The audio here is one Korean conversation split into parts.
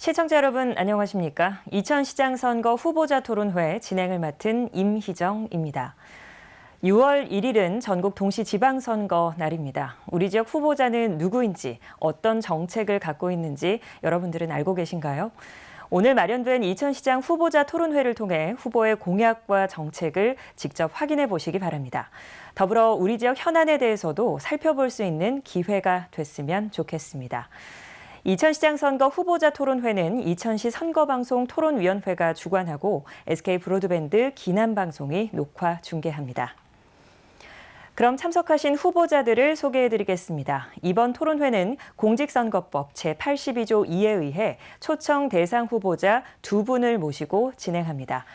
시청자 여러분 안녕하십니까? 이천시장 선거 후보자 토론회 진행을 맡은 임희정입니다. 6월 1일은 전국 동시지방선거 날입니다. 우리 지역 후보자는 누구인지, 어떤 정책을 갖고 있는지 여러분들은 알고 계신가요? 오늘 마련된 이천시장 후보자 토론회를 통해 후보의 공약과 정책을 직접 확인해 보시기 바랍니다. 더불어 우리 지역 현안에 대해서도 살펴볼 수 있는 기회가 됐으면 좋겠습니다. 이천시장 선거 후보자 토론회는 이천시 선거방송 토론위원회가 주관하고 SK 브로드밴드 기남방송이 녹화 중계합니다. 그럼 참석하신 후보자들을 소개해드리겠습니다. 이번 토론회는 공직선거법 제82조 2에 의해 초청 대상 후보자 2분을 모시고 진행합니다.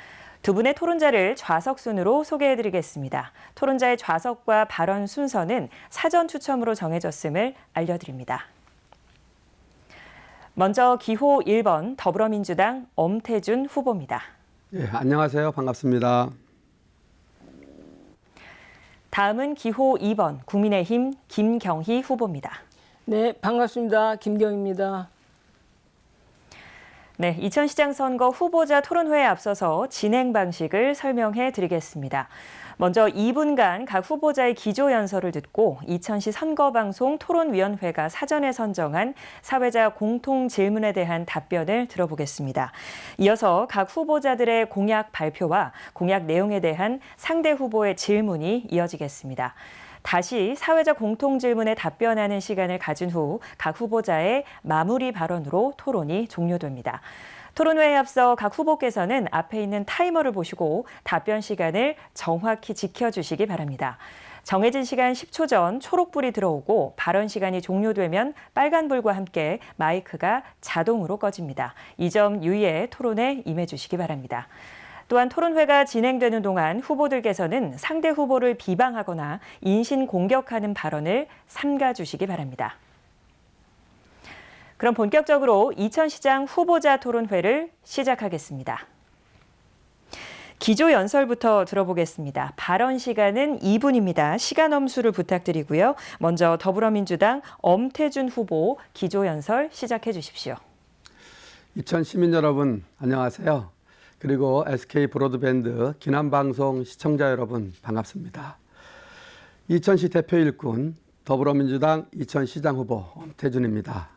두 분의 토론자를 좌석 순으로 소개해드리겠습니다. 토론자의 좌석과 발언 순서는 사전 추첨으로 정해졌음을 알려드립니다. 먼저 기호 1번 더불어민주당 엄태준 후보입니다. 네, 안녕하세요. 반갑습니다. 다음은 기호 2번 국민의힘 김경희 후보입니다. 네, 반갑습니다. 김경희입니다. 네, 이천시장 선거 후보자 토론회에 앞서서 진행 방식을 설명해 드리겠습니다. 먼저 2분간 각 후보자의 기조연설을 듣고 이천시 선거방송 토론위원회가 사전에 선정한 사회자 공통 질문에 대한 답변을 들어보겠습니다. 이어서 각 후보자들의 공약 발표와 공약 내용에 대한 상대 후보의 질문이 이어지겠습니다. 다시 사회자 공통 질문에 답변하는 시간을 가진 후 각 후보자의 마무리 발언으로 토론이 종료됩니다. 토론회에 앞서 각 후보께서는 앞에 있는 타이머를 보시고 답변 시간을 정확히 지켜주시기 바랍니다. 정해진 시간 10초 전 초록불이 들어오고 발언 시간이 종료되면 빨간불과 함께 마이크가 자동으로 꺼집니다. 이 점 유의해 토론에 임해주시기 바랍니다. 또한 토론회가 진행되는 동안 후보들께서는 상대 후보를 비방하거나 인신 공격하는 발언을 삼가주시기 바랍니다. 그럼 본격적으로 이천시장 후보자 토론회를 시작하겠습니다. 기조 연설부터 들어보겠습니다. 발언 시간은 2분입니다. 시간 엄수를 부탁드리고요. 먼저 더불어민주당 엄태준 후보 기조 연설 시작해 주십시오. 이천 시민 여러분 안녕하세요. 그리고 SK 브로드밴드 기남방송 시청자 여러분 반갑습니다. 이천시 대표 일꾼 더불어민주당 이천시장 후보 엄태준입니다.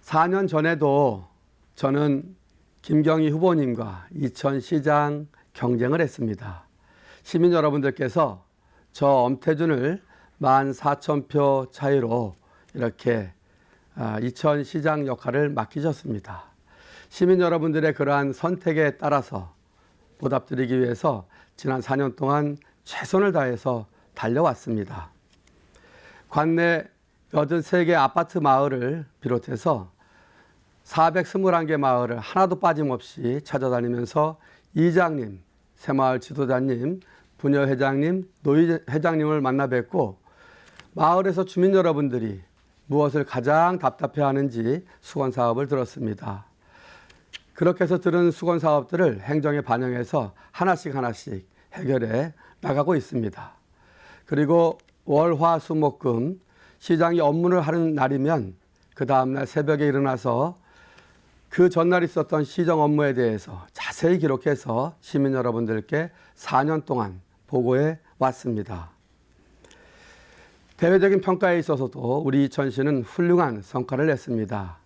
4년 전에도 저는 김경희 후보님과 이천시장 경쟁을 했습니다. 시민 여러분들께서 저 엄태준을 14,000표 차이로 이렇게 이천시장 역할을 맡기셨습니다. 시민 여러분들의 그러한 선택에 따라서 보답드리기 위해서 지난 4년 동안 최선을 다해서 달려왔습니다. 관내 83개 아파트 마을을 비롯해서 421개 마을을 하나도 빠짐없이 찾아다니면서 이장님, 새마을 지도자님, 부녀회장님, 노회장님을 만나 뵙고 마을에서 주민 여러분들이 무엇을 가장 답답해하는지 수건사업을 들었습니다. 그렇게 해서 들은 수건사업들을 행정에 반영해서 하나씩 해결해 나가고 있습니다. 그리고 월, 화, 수, 목, 금 시장이 업무를 하는 날이면 그 다음날 새벽에 일어나서 그 전날 있었던 시정 업무에 대해서 자세히 기록해서 시민 여러분들께 4년 동안 보고해 왔습니다. 대외적인 평가에 있어서도 우리 이천시는 훌륭한 성과를 냈습니다.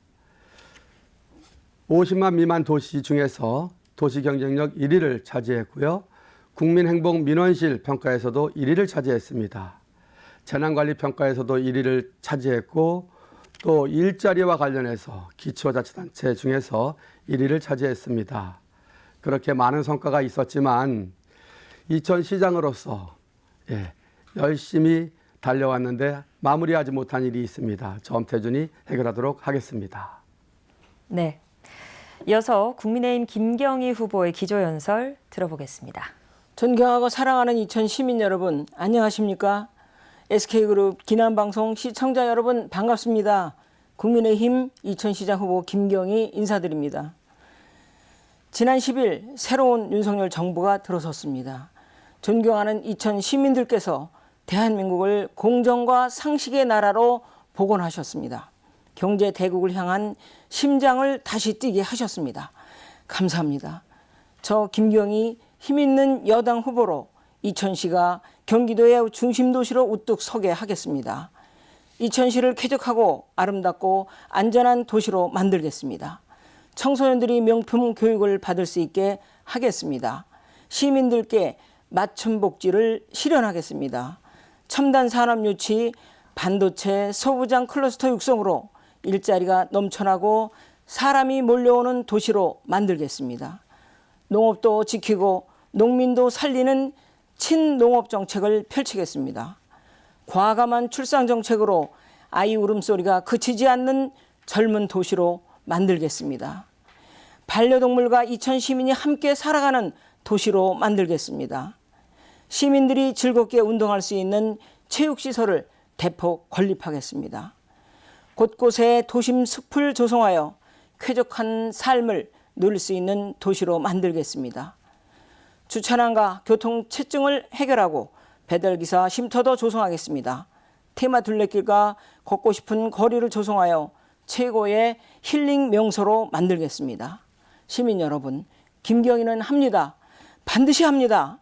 50만 미만 도시 중에서 도시 경쟁력 1위를 차지했고요. 국민행복민원실 평가에서도 1위를 차지했습니다. 재난관리 평가에서도 1위를 차지했고 또 일자리와 관련해서 기초자치단체 중에서 1위를 차지했습니다. 그렇게 많은 성과가 있었지만 이천시장으로서 열심히 달려왔는데 마무리하지 못한 일이 있습니다. 저 엄태준이 해결하도록 하겠습니다. 네. 이어서 국민의힘 김경희 후보의 기조연설 들어보겠습니다. 존경하고 사랑하는 이천 시민 여러분 안녕하십니까? SK그룹 기남방송 시청자 여러분 반갑습니다. 국민의힘 이천시장 후보 김경희 인사드립니다. 지난 10일 새로운 윤석열 정부가 들어섰습니다. 존경하는 이천 시민들께서 대한민국을 공정과 상식의 나라로 복원하셨습니다. 경제 대국을 향한 심장을 다시 뛰게 하셨습니다. 감사합니다. 저 김경희 힘있는 여당 후보로 이천시가 경기도의 중심도시로 우뚝 서게 하겠습니다. 이천시를 쾌적하고 아름답고 안전한 도시로 만들겠습니다. 청소년들이 명품 교육을 받을 수 있게 하겠습니다. 시민들께 맞춤 복지를 실현하겠습니다. 첨단 산업 유치, 반도체, 소부장 클러스터 육성으로 일자리가 넘쳐나고 사람이 몰려오는 도시로 만들겠습니다. 농업도 지키고 농민도 살리는 친농업 정책을 펼치겠습니다. 과감한 출산 정책으로 아이 울음소리가 그치지 않는 젊은 도시로 만들겠습니다. 반려동물과 이천 시민이 함께 살아가는 도시로 만들겠습니다. 시민들이 즐겁게 운동할 수 있는 체육시설을 대폭 건립하겠습니다. 곳곳에 도심 숲을 조성하여 쾌적한 삶을 누릴 수 있는 도시로 만들겠습니다. 주차난과 교통체증을 해결하고 배달기사 쉼터도 조성하겠습니다. 테마 둘레길과 걷고 싶은 거리를 조성하여 최고의 힐링 명소로 만들겠습니다. 시민 여러분, 김경희는 합니다. 반드시 합니다.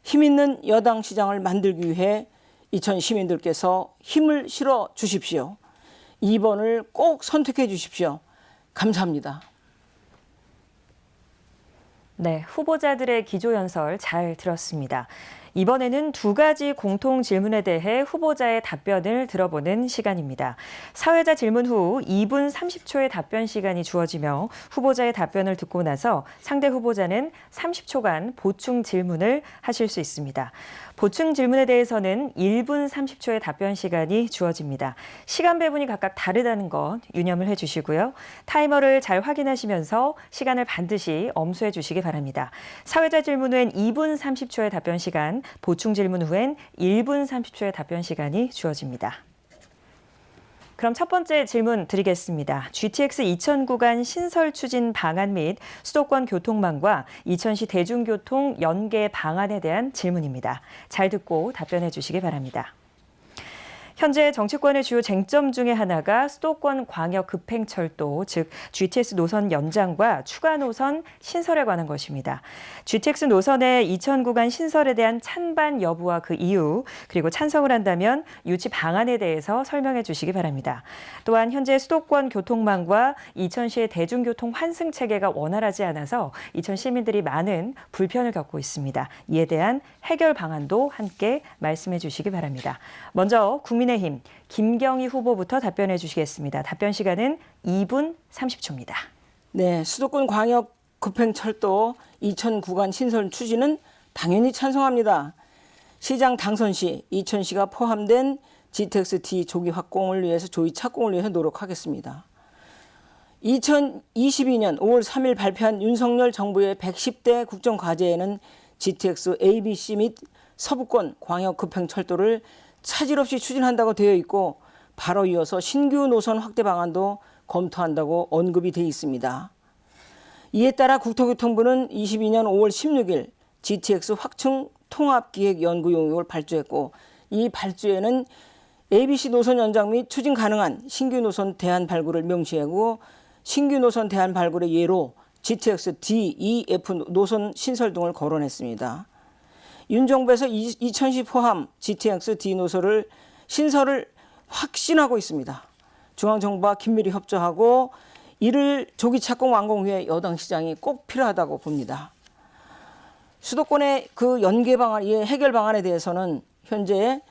힘있는 여당 시장을 만들기 위해 이천 시민들께서 힘을 실어 주십시오. 2번을 꼭 선택해 주십시오. 감사합니다. 네, 후보자들의 기조연설 잘 들었습니다. 이번에는 두 가지 공통 질문에 대해 후보자의 답변을 들어보는 시간입니다. 사회자 질문 후 2분 30초의 답변 시간이 주어지며 후보자의 답변을 듣고 나서 상대 후보자는 30초간 보충 질문을 하실 수 있습니다. 보충 질문에 대해서는 1분 30초의 답변 시간이 주어집니다. 시간 배분이 각각 다르다는 것 유념을 해주시고요. 타이머를 잘 확인하시면서 시간을 반드시 엄수해 주시기 바랍니다. 사회자 질문 후엔 2분 30초의 답변 시간, 보충 질문 후엔 1분 30초의 답변 시간이 주어집니다. 그럼 첫 번째 질문 드리겠습니다. GTX 이천 구간 신설 추진 방안 및 수도권 교통망과 이천시 대중교통 연계 방안에 대한 질문입니다. 잘 듣고 답변해 주시기 바랍니다. 현재 정치권의 주요 쟁점 중에 하나가 수도권 광역 급행철도, 즉 GTX 노선 연장과 추가 노선 신설에 관한 것입니다. GTX 노선의 이천 구간 신설에 대한 찬반 여부와 그 이유, 그리고 찬성을 한다면 유치 방안에 대해서 설명해 주시기 바랍니다. 또한 현재 수도권 교통망과 이천시의 대중교통 환승 체계가 원활하지 않아서 이천 시민들이 많은 불편을 겪고 있습니다. 이에 대한 해결 방안도 함께 말씀해 주시기 바랍니다. 먼저 국민의힘 김경희 후보부터 답변해 주시겠습니다. 답변 시간은 2분 30초입니다. 네, 수도권 광역 급행철도 이천 구간 신설 추진은 당연히 찬성합니다. 시장 당선 시 이천시가 포함된 GTX-D 조기 확공을 위해서 조기 착공을 위해서 노력하겠습니다. 2022년 5월 3일 발표한 윤석열 정부의 110대 국정과제에는 GTX ABC 및 서부권 광역 급행철도를 차질 없이 추진한다고 되어 있고 바로 이어서 신규 노선 확대 방안도 검토한다고 언급이 되어 있습니다. 이에 따라 국토교통부는 22년 5월 16일 GTX 확충 통합기획연구용역을 발주했고 이 발주에는 ABC 노선 연장 및 추진 가능한 신규 노선 대안 발굴을 명시하고 신규 노선 대안 발굴의 예로 GTX D, E, F 노선 신설 등을 거론했습니다. 윤 정부에서 이천시 포함 GTX D 노선을 신설을 확신하고 있습니다. 중앙정부와 긴밀히 협조하고 이를 조기 착공 완공 후에 여당 시장이 꼭 필요하다고 봅니다. 수도권의 그 연계 방안, 이 해결 방안에 대해서는 현재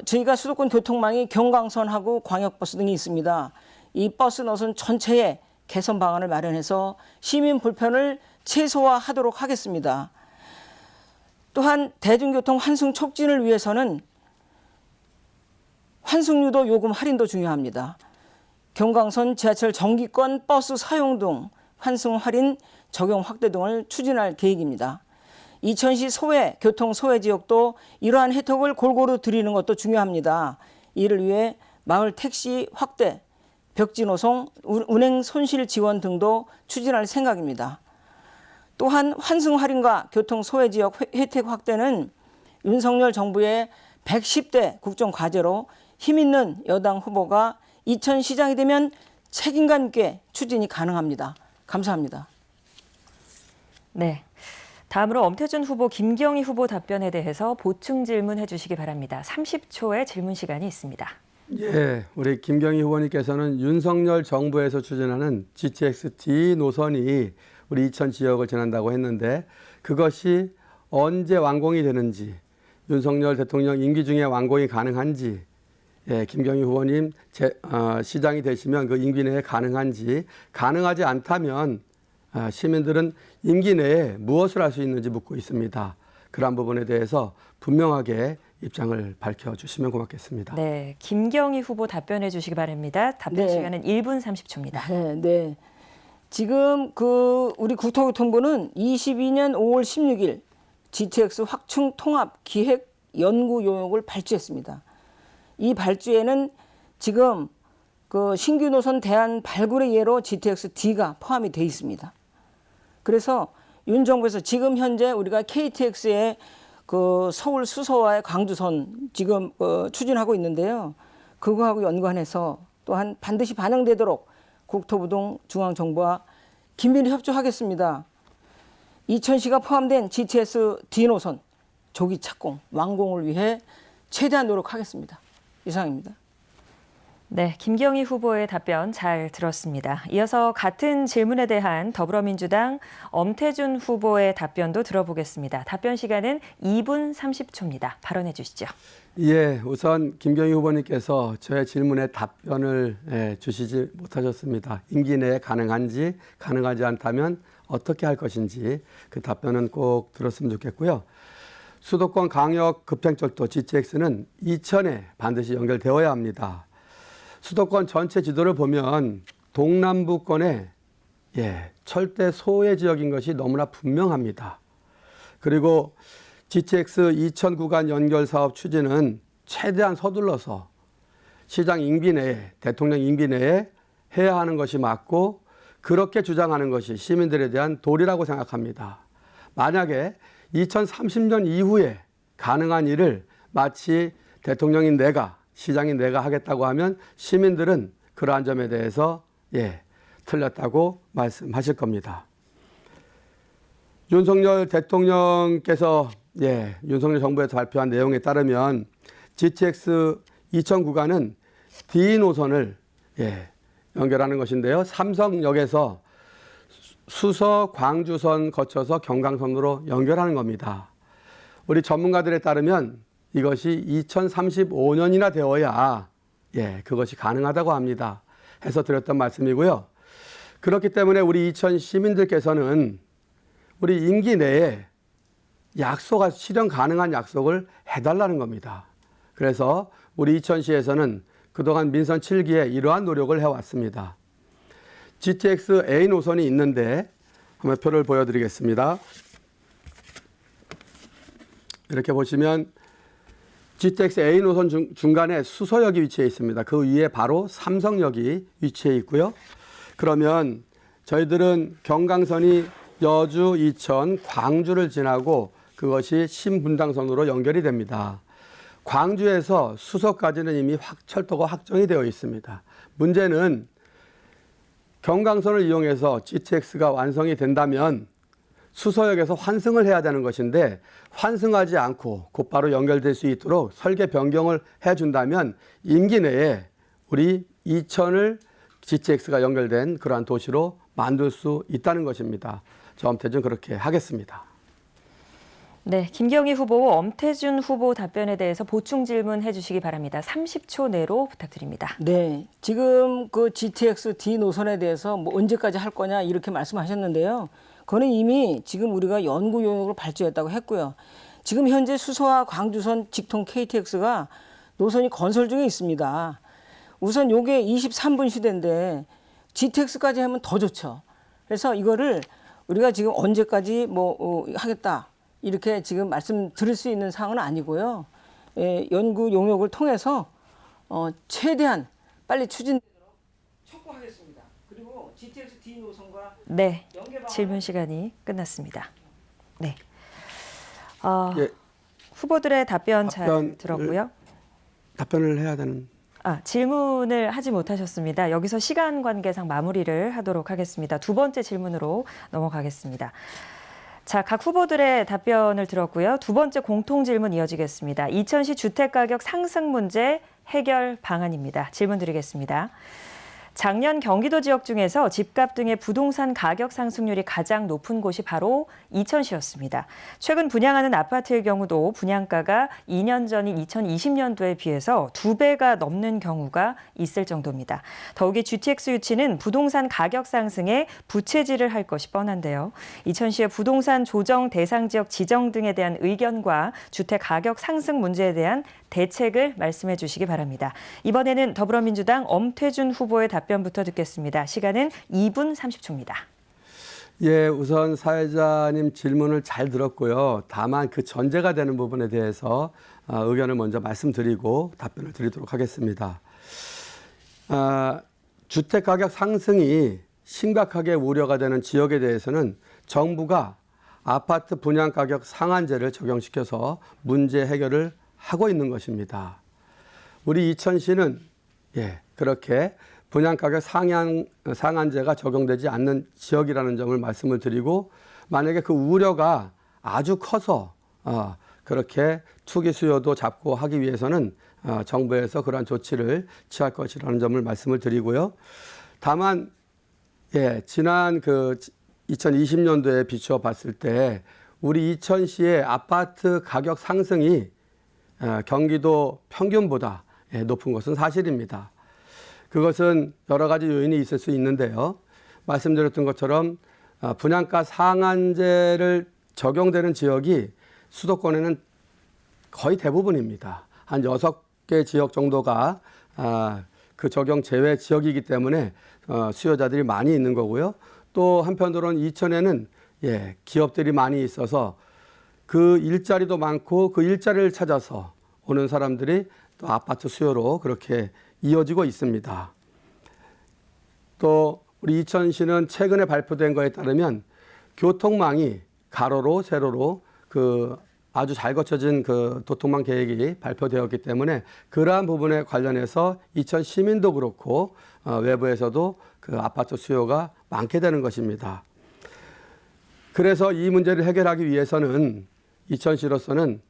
저희가 수도권 교통망이 경강선하고 광역버스 등이 있습니다. 이 버스 노선 전체에 개선 방안을 마련해서 시민 불편을 최소화하도록 하겠습니다. 또한 대중교통 환승 촉진을 위해서는 환승유도 요금 할인도 중요합니다. 경강선 지하철 정기권 버스 사용 등 환승 할인 적용 확대 등을 추진할 계획입니다. 이천시 소외, 교통 소외 지역도 이러한 혜택을 골고루 드리는 것도 중요합니다. 이를 위해 마을 택시 확대, 벽지 노송, 운행 손실 지원 등도 추진할 생각입니다. 또한 환승 할인과 교통 소외 지역 혜택 확대는 윤석열 정부의 110대 국정 과제로 힘있는 여당 후보가 이천 시장이 되면 책임감 있게 추진이 가능합니다. 감사합니다. 네. 다음으로 엄태준 후보, 김경희 후보 답변에 대해서 보충 질문해 주시기 바랍니다. 30초의 질문 시간이 있습니다. 예, 우리 김경희 후보님께서는 윤석열 정부에서 추진하는 GTX-D 노선이 우리 이천 지역을 지난다고 했는데 그것이 언제 완공이 되는지, 윤석열 대통령 임기 중에 완공이 가능한지, 예, 김경희 후보님 시장이 되시면 그 임기 내에 가능한지, 가능하지 않다면 시민들은 임기 내에 무엇을 할 수 있는지 묻고 있습니다. 그러한 부분에 대해서 분명하게 입장을 밝혀주시면 고맙겠습니다. 네, 김경희 후보 답변해 주시기 바랍니다. 답변 네. 시간은 1분 30초입니다. 네, 네. 지금 우리 국토교통부는 22년 5월 16일 GTX 확충 통합 기획 연구 요약을 발주했습니다. 이 발주에는 지금 그 신규 노선 대안 발굴의 예로 GTX-D가 포함이 돼 있습니다. 그래서 윤 정부에서 지금 현재 우리가 KTX의 그 서울 수서와의 광주선 지금 추진하고 있는데요. 그거하고 연관해서 또한 반드시 반영되도록 국토부 등 중앙정부와 긴밀히 협조하겠습니다. 이천시가 포함된 GTX-D 노선 조기 착공, 완공을 위해 최대한 노력하겠습니다. 이상입니다. 네, 김경희 후보의 답변 잘 들었습니다. 이어서 같은 질문에 대한 더불어민주당 엄태준 후보의 답변도 들어보겠습니다. 답변 시간은 2분 30초입니다. 발언해 주시죠. 예, 우선 김경희 후보님께서 저의 질문에 답변을 주시지 못하셨습니다. 임기 내에 가능한지, 가능하지 않다면 어떻게 할 것인지 그 답변은 꼭 들었으면 좋겠고요. 수도권 강역 급행철도 GTX는 이천에 반드시 연결되어야 합니다. 수도권 전체 지도를 보면 동남부권의 철대 소외 지역인 것이 너무나 분명합니다. 그리고 GTX 이천 구간 연결 사업 추진은 최대한 서둘러서 시장 임기 내에, 대통령 임기 내에 해야 하는 것이 맞고 그렇게 주장하는 것이 시민들에 대한 도리라고 생각합니다. 만약에 2030년 이후에 가능한 일을 마치 대통령인 내가, 시장인 내가 하겠다고 하면 시민들은 그러한 점에 대해서 틀렸다고 말씀하실 겁니다. 윤석열 대통령께서 윤석열 정부에서 발표한 내용에 따르면 GTX 이천 구간은 D 노선을 연결하는 것인데요. 삼성역에서 수서 광주선 거쳐서 경강선으로 연결하는 겁니다. 우리 전문가들에 따르면 이것이 2035년이나 되어야 그것이 가능하다고 합니다. 해서 드렸던 말씀이고요. 그렇기 때문에 우리 이천 시민들께서는 우리 임기 내에 실현 가능한 약속을 해달라는 겁니다. 그래서 우리 이천시에서는 그동안 민선 7기에 이러한 노력을 해왔습니다. GTX A 노선이 있는데 한번 표를 보여드리겠습니다. 이렇게 보시면 GTX A 노선 중간에 수서역이 위치해 있습니다. 그 위에 바로 삼성역이 위치해 있고요. 그러면 저희들은 경강선이 여주, 이천, 광주를 지나고 그것이 신분당선으로 연결이 됩니다. 광주에서 수서까지는 이미 철도가 확정이 되어 있습니다. 문제는 경강선을 이용해서 GTX가 완성이 된다면 수서역에서 환승을 해야 되는 것인데 환승하지 않고 곧바로 연결될 수 있도록 설계 변경을 해준다면 임기 내에 우리 이천을 GTX가 연결된 그러한 도시로 만들 수 있다는 것입니다. 저 엄태준 그렇게 하겠습니다. 네, 김경희 후보, 엄태준 후보 답변에 대해서 보충 질문해 주시기 바랍니다. 30초 내로 부탁드립니다. 네, 지금 그 GTX-D 노선에 대해서 뭐 언제까지 할 거냐 이렇게 말씀하셨는데요. 그거는 이미 지금 우리가 연구 용역을 발주했다고 했고요. 지금 현재 수서와 광주선 직통 KTX가 노선이 건설 중에 있습니다. 우선 요게 23분 시대인데 GTX까지 하면 더 좋죠. 그래서 이거를 우리가 지금 언제까지 하겠다 이렇게 지금 말씀드릴 수 있는 사항은 아니고요. 연구 용역을 통해서 최대한 빨리 추진되도록 촉구하겠습니다. 그리고 GTX-D 노선과 네, 질문 시간이 끝났습니다. 네, 후보들의 답변 잘 들었고요. 답변을 해야 되는. 질문을 하지 못하셨습니다. 여기서 시간 관계상 마무리를 하도록 하겠습니다. 두 번째 질문으로 넘어가겠습니다. 자, 각 후보들의 답변을 들었고요. 두 번째 공통 질문 이어지겠습니다. 이천시 주택가격 상승 문제 해결 방안입니다. 질문 드리겠습니다. 작년 경기도 지역 중에서 집값 등의 부동산 가격 상승률이 가장 높은 곳이 바로 이천시였습니다. 최근 분양하는 아파트의 경우도 분양가가 2년 전인 2020년도에 비해서 2배가 넘는 경우가 있을 정도입니다. 더욱이 GTX 유치는 부동산 가격 상승에 부채질을 할 것이 뻔한데요. 이천시의 부동산 조정 대상 지역 지정 등에 대한 의견과 주택 가격 상승 문제에 대한 대책을 말씀해 주시기 바랍니다. 이번에는 더불어민주당 엄태준 후보의 답변부터 듣겠습니다. 시간은 2분 30초입니다. 예, 우선 사회자님 질문을 잘 들었고요. 다만 그 전제가 되는 부분에 대해서 의견을 먼저 말씀드리고 답변을 드리도록 하겠습니다. 주택가격 상승이 심각하게 우려가 되는 지역에 대해서는 정부가 아파트 분양가격 상한제를 적용시켜서 문제 해결을 하고 있는 것입니다. 우리 이천시는 그렇게 분양가격 상한제가 적용되지 않는 지역이라는 점을 말씀을 드리고, 만약에 그 우려가 아주 커서 그렇게 투기 수요도 잡고 하기 위해서는 정부에서 그러한 조치를 취할 것이라는 점을 말씀을 드리고요. 다만 지난 2020년도에 비추어 봤을 때 우리 이천시의 아파트 가격 상승이 경기도 평균보다 높은 것은 사실입니다. 그것은 여러 가지 요인이 있을 수 있는데요. 말씀드렸던 것처럼 분양가 상한제를 적용되는 지역이 수도권에는 거의 대부분입니다. 한 6개 지역 정도가 그 적용 제외 지역이기 때문에 수요자들이 많이 있는 거고요. 또 한편으로는 이천에는 기업들이 많이 있어서 그 일자리도 많고 그 일자리를 찾아서 오는 사람들이 또 아파트 수요로 그렇게 이어지고 있습니다. 또 우리 이천시는 최근에 발표된 거에 따르면 교통망이 가로로 세로로 그 아주 잘 갖춰진 그 교통망 계획이 발표되었기 때문에 그러한 부분에 관련해서 이천 시민도 그렇고 외부에서도 그 아파트 수요가 많게 되는 것입니다. 그래서 이 문제를 해결하기 위해서는 이천시로서는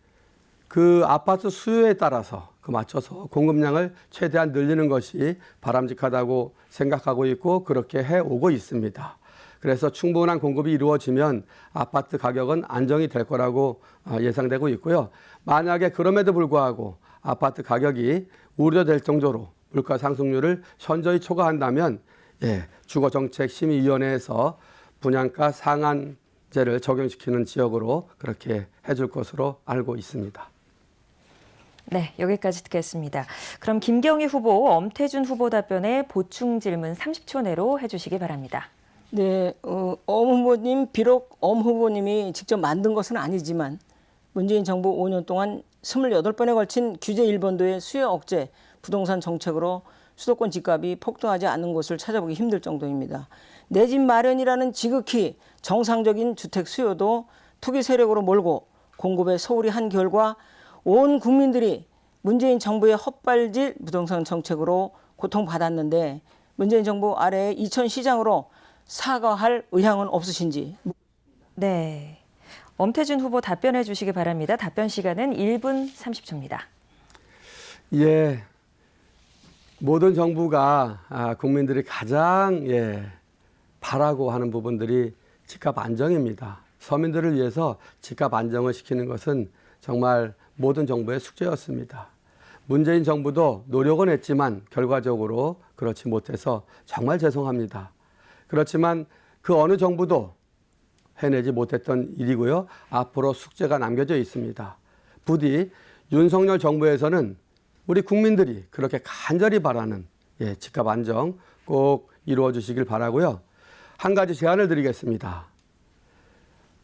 그 아파트 수요에 따라서 그 맞춰서 공급량을 최대한 늘리는 것이 바람직하다고 생각하고 있고 그렇게 해오고 있습니다. 그래서 충분한 공급이 이루어지면 아파트 가격은 안정이 될 거라고 예상되고 있고요. 만약에 그럼에도 불구하고 아파트 가격이 우려될 정도로 물가 상승률을 현저히 초과한다면 주거정책심의위원회에서 분양가 상한제를 적용시키는 지역으로 그렇게 해줄 것으로 알고 있습니다. 네, 여기까지 듣겠습니다. 그럼 김경희 후보, 엄태준 후보 답변에 보충 질문 30초 내로 해주시기 바랍니다. 네, 엄 후보님, 비록 엄 후보님이 직접 만든 것은 아니지만 문재인 정부 5년 동안 28번에 걸친 규제 일본도의 수요 억제 부동산 정책으로 수도권 집값이 폭등하지 않는 곳을 찾아보기 힘들 정도입니다. 내 집 마련이라는 지극히 정상적인 주택 수요도 투기 세력으로 몰고 공급에 소홀히 한 결과 온 국민들이 문재인 정부의 헛발질 부동산 정책으로 고통받았는데 문재인 정부 아래의 이천시장으로 사과할 의향은 없으신지. 네, 엄태준 후보 답변해 주시기 바랍니다. 답변 시간은 1분 30초입니다. 예, 모든 정부가 국민들이 가장 바라고 하는 부분들이 집값 안정입니다. 서민들을 위해서 집값 안정을 시키는 것은 정말 모든 정부의 숙제였습니다. 문재인 정부도 노력은 했지만 결과적으로 그렇지 못해서 정말 죄송합니다. 그렇지만 그 어느 정부도 해내지 못했던 일이고요. 앞으로 숙제가 남겨져 있습니다. 부디 윤석열 정부에서는 우리 국민들이 그렇게 간절히 바라는 집값 안정 꼭 이루어 주시길 바라고요. 한 가지 제안을 드리겠습니다.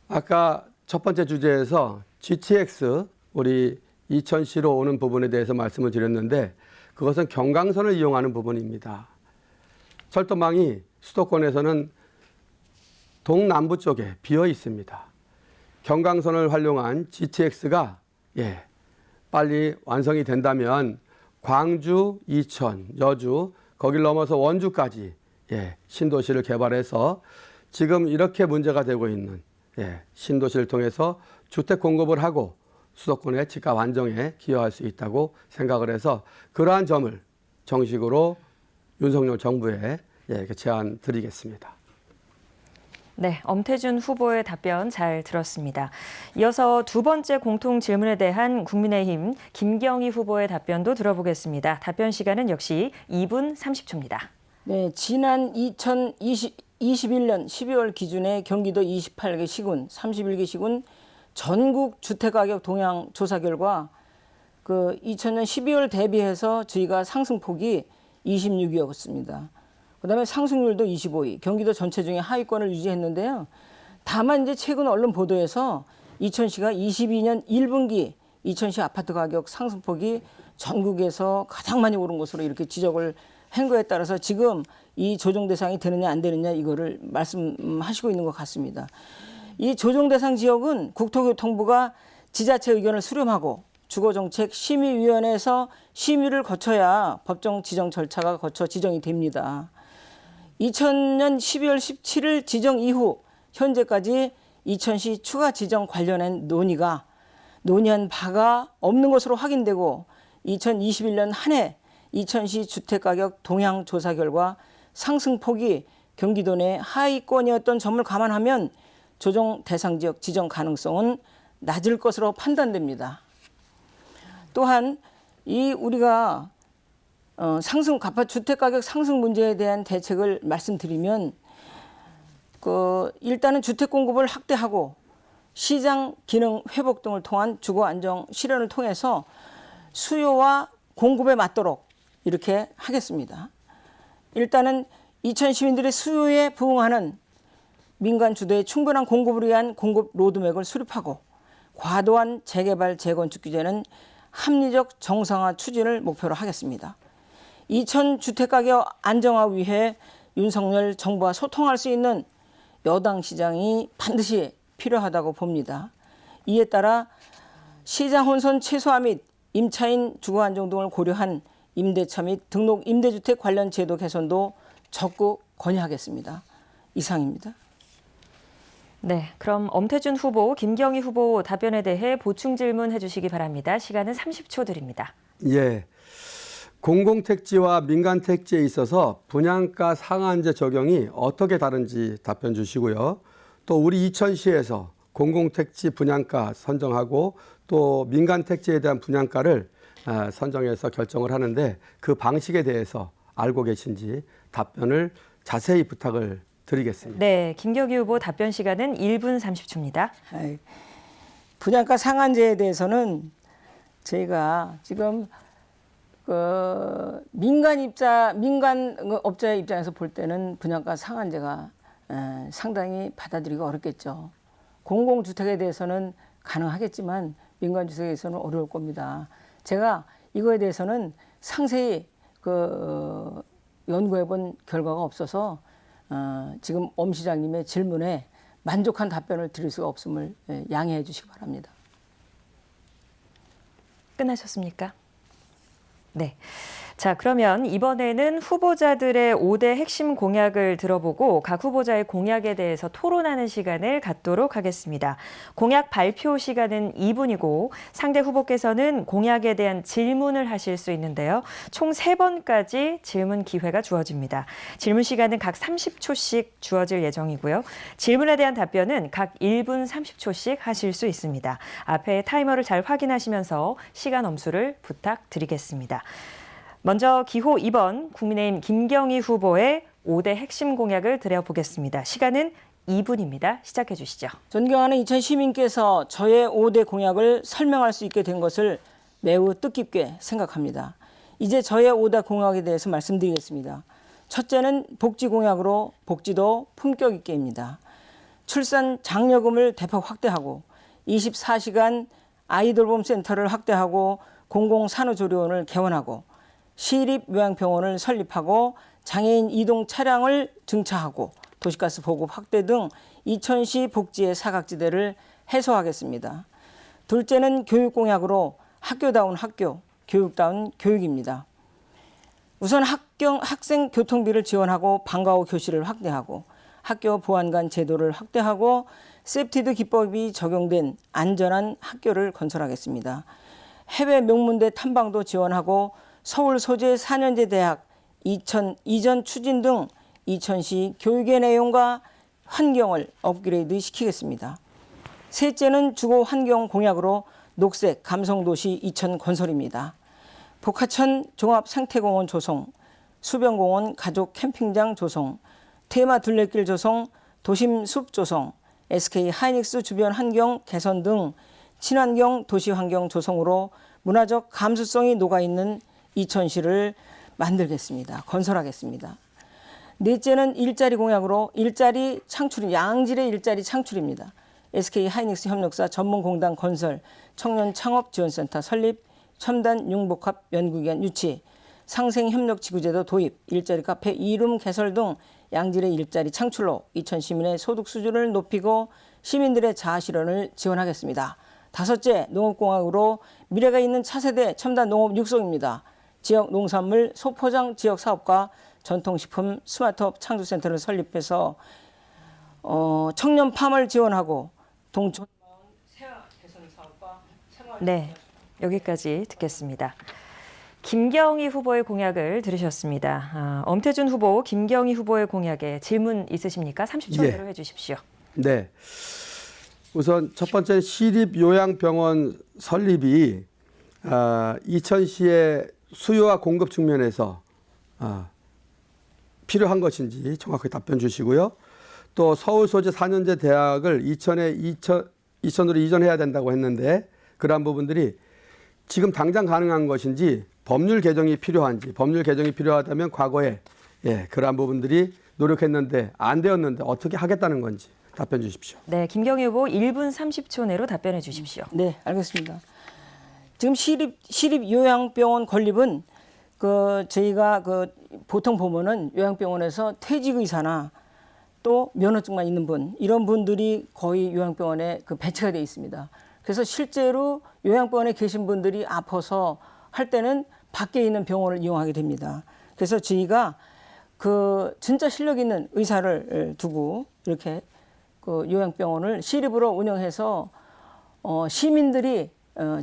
아까 첫 번째 주제에서 GTX 우리 이천시로 오는 부분에 대해서 말씀을 드렸는데 그것은 경강선을 이용하는 부분입니다. 철도망이 수도권에서는 동남부 쪽에 비어 있습니다. 경강선을 활용한 GTX가 빨리 완성이 된다면 광주, 이천, 여주, 거길 넘어서 원주까지 신도시를 개발해서 지금 이렇게 문제가 되고 있는 신도시를 통해서 주택 공급을 하고 수도권의 집값 안정에 기여할 수 있다고 생각을 해서 그러한 점을 정식으로 윤석열 정부에 제안 드리겠습니다. 네, 엄태준 후보의 답변 잘 들었습니다. 이어서 두 번째 공통 질문에 대한 국민의힘 김경희 후보의 답변도 들어보겠습니다. 답변 시간은 역시 2분 30초입니다. 네, 지난 2021년 12월 기준의 경기도 28개 시군, 31개 시군 전국 주택가격 동향 조사 결과 그 2000년 12월 대비해서 저희가 상승폭이 26위였습니다. 그다음에 상승률도 25위, 경기도 전체 중에 하위권을 유지했는데요. 다만 이제 최근 언론 보도에서 이천시가 22년 1분기 이천시 아파트 가격 상승폭이 전국에서 가장 많이 오른 것으로 이렇게 지적을 한 거에 따라서 지금 이 조정 대상이 되느냐 안 되느냐 이거를 말씀하시고 있는 것 같습니다. 이 조정 대상 지역은 국토교통부가 지자체 의견을 수렴하고 주거정책심의위원회에서 심의를 거쳐야 법정 지정 절차가 거쳐 지정이 됩니다. 2000년 12월 17일 지정 이후 현재까지 이천시 추가 지정 관련한 논의한 바가 없는 것으로 확인되고 2021년 한 해 이천시 주택가격 동향 조사 결과 상승폭이 경기도 내 하위권이었던 점을 감안하면 조정 대상 지역 지정 가능성은 낮을 것으로 판단됩니다. 또한 이 우리가 주택가격 상승 문제에 대한 대책을 말씀드리면 일단은 주택 공급을 확대하고 시장 기능 회복 등을 통한 주거 안정 실현을 통해서 수요와 공급에 맞도록 이렇게 하겠습니다. 일단은 이천 시민들의 수요에 부응하는 민간 주도의 충분한 공급을 위한 공급 로드맵을 수립하고 과도한 재개발 재건축 규제는 합리적 정상화 추진을 목표로 하겠습니다. 이천 주택가격 안정화 위해 윤석열 정부와 소통할 수 있는 여당 시장이 반드시 필요하다고 봅니다. 이에 따라 시장 혼선 최소화 및 임차인 주거 안정 등을 고려한 임대차 및 등록 임대주택 관련 제도 개선도 적극 건의하겠습니다. 이상입니다. 네, 그럼 엄태준 후보, 김경희 후보 답변에 대해 보충 질문해 주시기 바랍니다. 시간은 30초 드립니다. 예. 공공택지와 민간택지에 있어서 분양가 상한제 적용이 어떻게 다른지 답변 주시고요. 또 우리 이천시에서 공공택지 분양가 선정하고 또 민간택지에 대한 분양가를 선정해서 결정을 하는데 그 방식에 대해서 알고 계신지 답변을 자세히 부탁을 드리겠습니다. 네, 김경희 후보 답변 시간은 1분 30초입니다. 분양가 상한제에 대해서는 저희가 지금 민간 업자의 입장에서 볼 때는 분양가 상한제가 상당히 받아들이기 어렵겠죠. 공공주택에 대해서는 가능하겠지만 민간주택에서는 어려울 겁니다. 제가 이거에 대해서는 상세히 연구해 본 결과가 없어서 지금 엄 시장님의 질문에 만족한 답변을 드릴 수가 없음을 양해해 주시기 바랍니다. 끝나셨습니까? 네. 자, 그러면 이번에는 후보자들의 5대 핵심 공약을 들어보고 각 후보자의 공약에 대해서 토론하는 시간을 갖도록 하겠습니다. 공약 발표 시간은 2분이고 상대 후보께서는 공약에 대한 질문을 하실 수 있는데요. 총 3번까지 질문 기회가 주어집니다. 질문 시간은 각 30초씩 주어질 예정이고요. 질문에 대한 답변은 각 1분 30초씩 하실 수 있습니다. 앞에 타이머를 잘 확인하시면서 시간 엄수를 부탁드리겠습니다. 먼저 기호 2번 국민의힘 김경희 후보의 5대 핵심 공약을 드려보겠습니다. 시간은 2분입니다. 시작해 주시죠. 존경하는 이천 시민께서 저의 5대 공약을 설명할 수 있게 된 것을 매우 뜻깊게 생각합니다. 이제 저의 5대 공약에 대해서 말씀드리겠습니다. 첫째는 복지 공약으로 복지도 품격 있게입니다. 출산 장려금을 대폭 확대하고 24시간 아이돌봄 센터를 확대하고 공공산후조리원을 개원하고 시립요양병원을 설립하고 장애인 이동 차량을 증차하고 도시가스 보급 확대 등 이천시 복지의 사각지대를 해소하겠습니다. 둘째는 교육공약으로 학교다운 학교, 교육다운 교육입니다. 우선 학생 교통비를 지원하고 방과 후 교실을 확대하고 학교 보안관 제도를 확대하고 세프티드 기법이 적용된 안전한 학교를 건설하겠습니다. 해외 명문대 탐방도 지원하고 서울 소재 4년제 대학 이전 추진 등 이천시 교육의 내용과 환경을 업그레이드 시키겠습니다. 셋째는 주거 환경 공약으로 녹색 감성도시 이천 건설입니다. 복하천 종합생태공원 조성, 수변공원 가족 캠핑장 조성, 테마 둘레길 조성, 도심 숲 조성, SK 하이닉스 주변 환경 개선 등 친환경 도시 환경 조성으로 문화적 감수성이 녹아있는 이천시를 만들겠습니다. 건설하겠습니다. 넷째는 일자리 공약으로 일자리 창출, 양질의 일자리 창출입니다. SK 하이닉스 협력사 전문공단 건설, 청년 창업 지원센터 설립, 첨단 융복합 연구기관 유치, 상생협력지구제도 도입, 일자리 카페 이름 개설 등 양질의 일자리 창출로 이천 시민의 소득 수준을 높이고 시민들의 자아실현을 지원하겠습니다. 다섯째, 농업공학으로 미래가 있는 차세대 첨단 농업 육성입니다. 지역 농산물 소포장 지역 사업과 전통식품 스마트업 창조센터를 설립해서 청년 팜을 지원하고 동촌 세아 개선 사업과 생활 네, 여기까지 듣겠습니다. 김경희 후보의 공약을 들으셨습니다. 엄태준 후보, 김경희 후보의 공약에 질문 있으십니까? 30초 예. 내로 해주십시오. 네. 우선 첫 번째 시립요양병원 설립이 이천시의 수요와 공급 측면에서 필요한 것인지 정확하게 답변 주시고요. 또 서울 소재 4년제 대학을 이천으로 이전해야 된다고 했는데 그러한 부분들이 지금 당장 가능한 것인지 법률 개정이 필요한지 법률 개정이 필요하다면 과거에 그러한 부분들이 노력했는데 안 되었는데 어떻게 하겠다는 건지 답변 주십시오. 네, 김경희 후보 1분 30초 내로 답변해 주십시오. 네, 알겠습니다. 지금 시립요양병원 건립은 저희가 보통 보면은 요양병원에서 퇴직의사나 또 면허증만 있는 분 이런 분들이 거의 요양병원에 배치가 되어 있습니다. 그래서 실제로 요양병원에 계신 분들이 아파서 할 때는 밖에 있는 병원을 이용하게 됩니다. 그래서 저희가 진짜 실력 있는 의사를 두고 이렇게 요양병원을 시립으로 운영해서 시민들이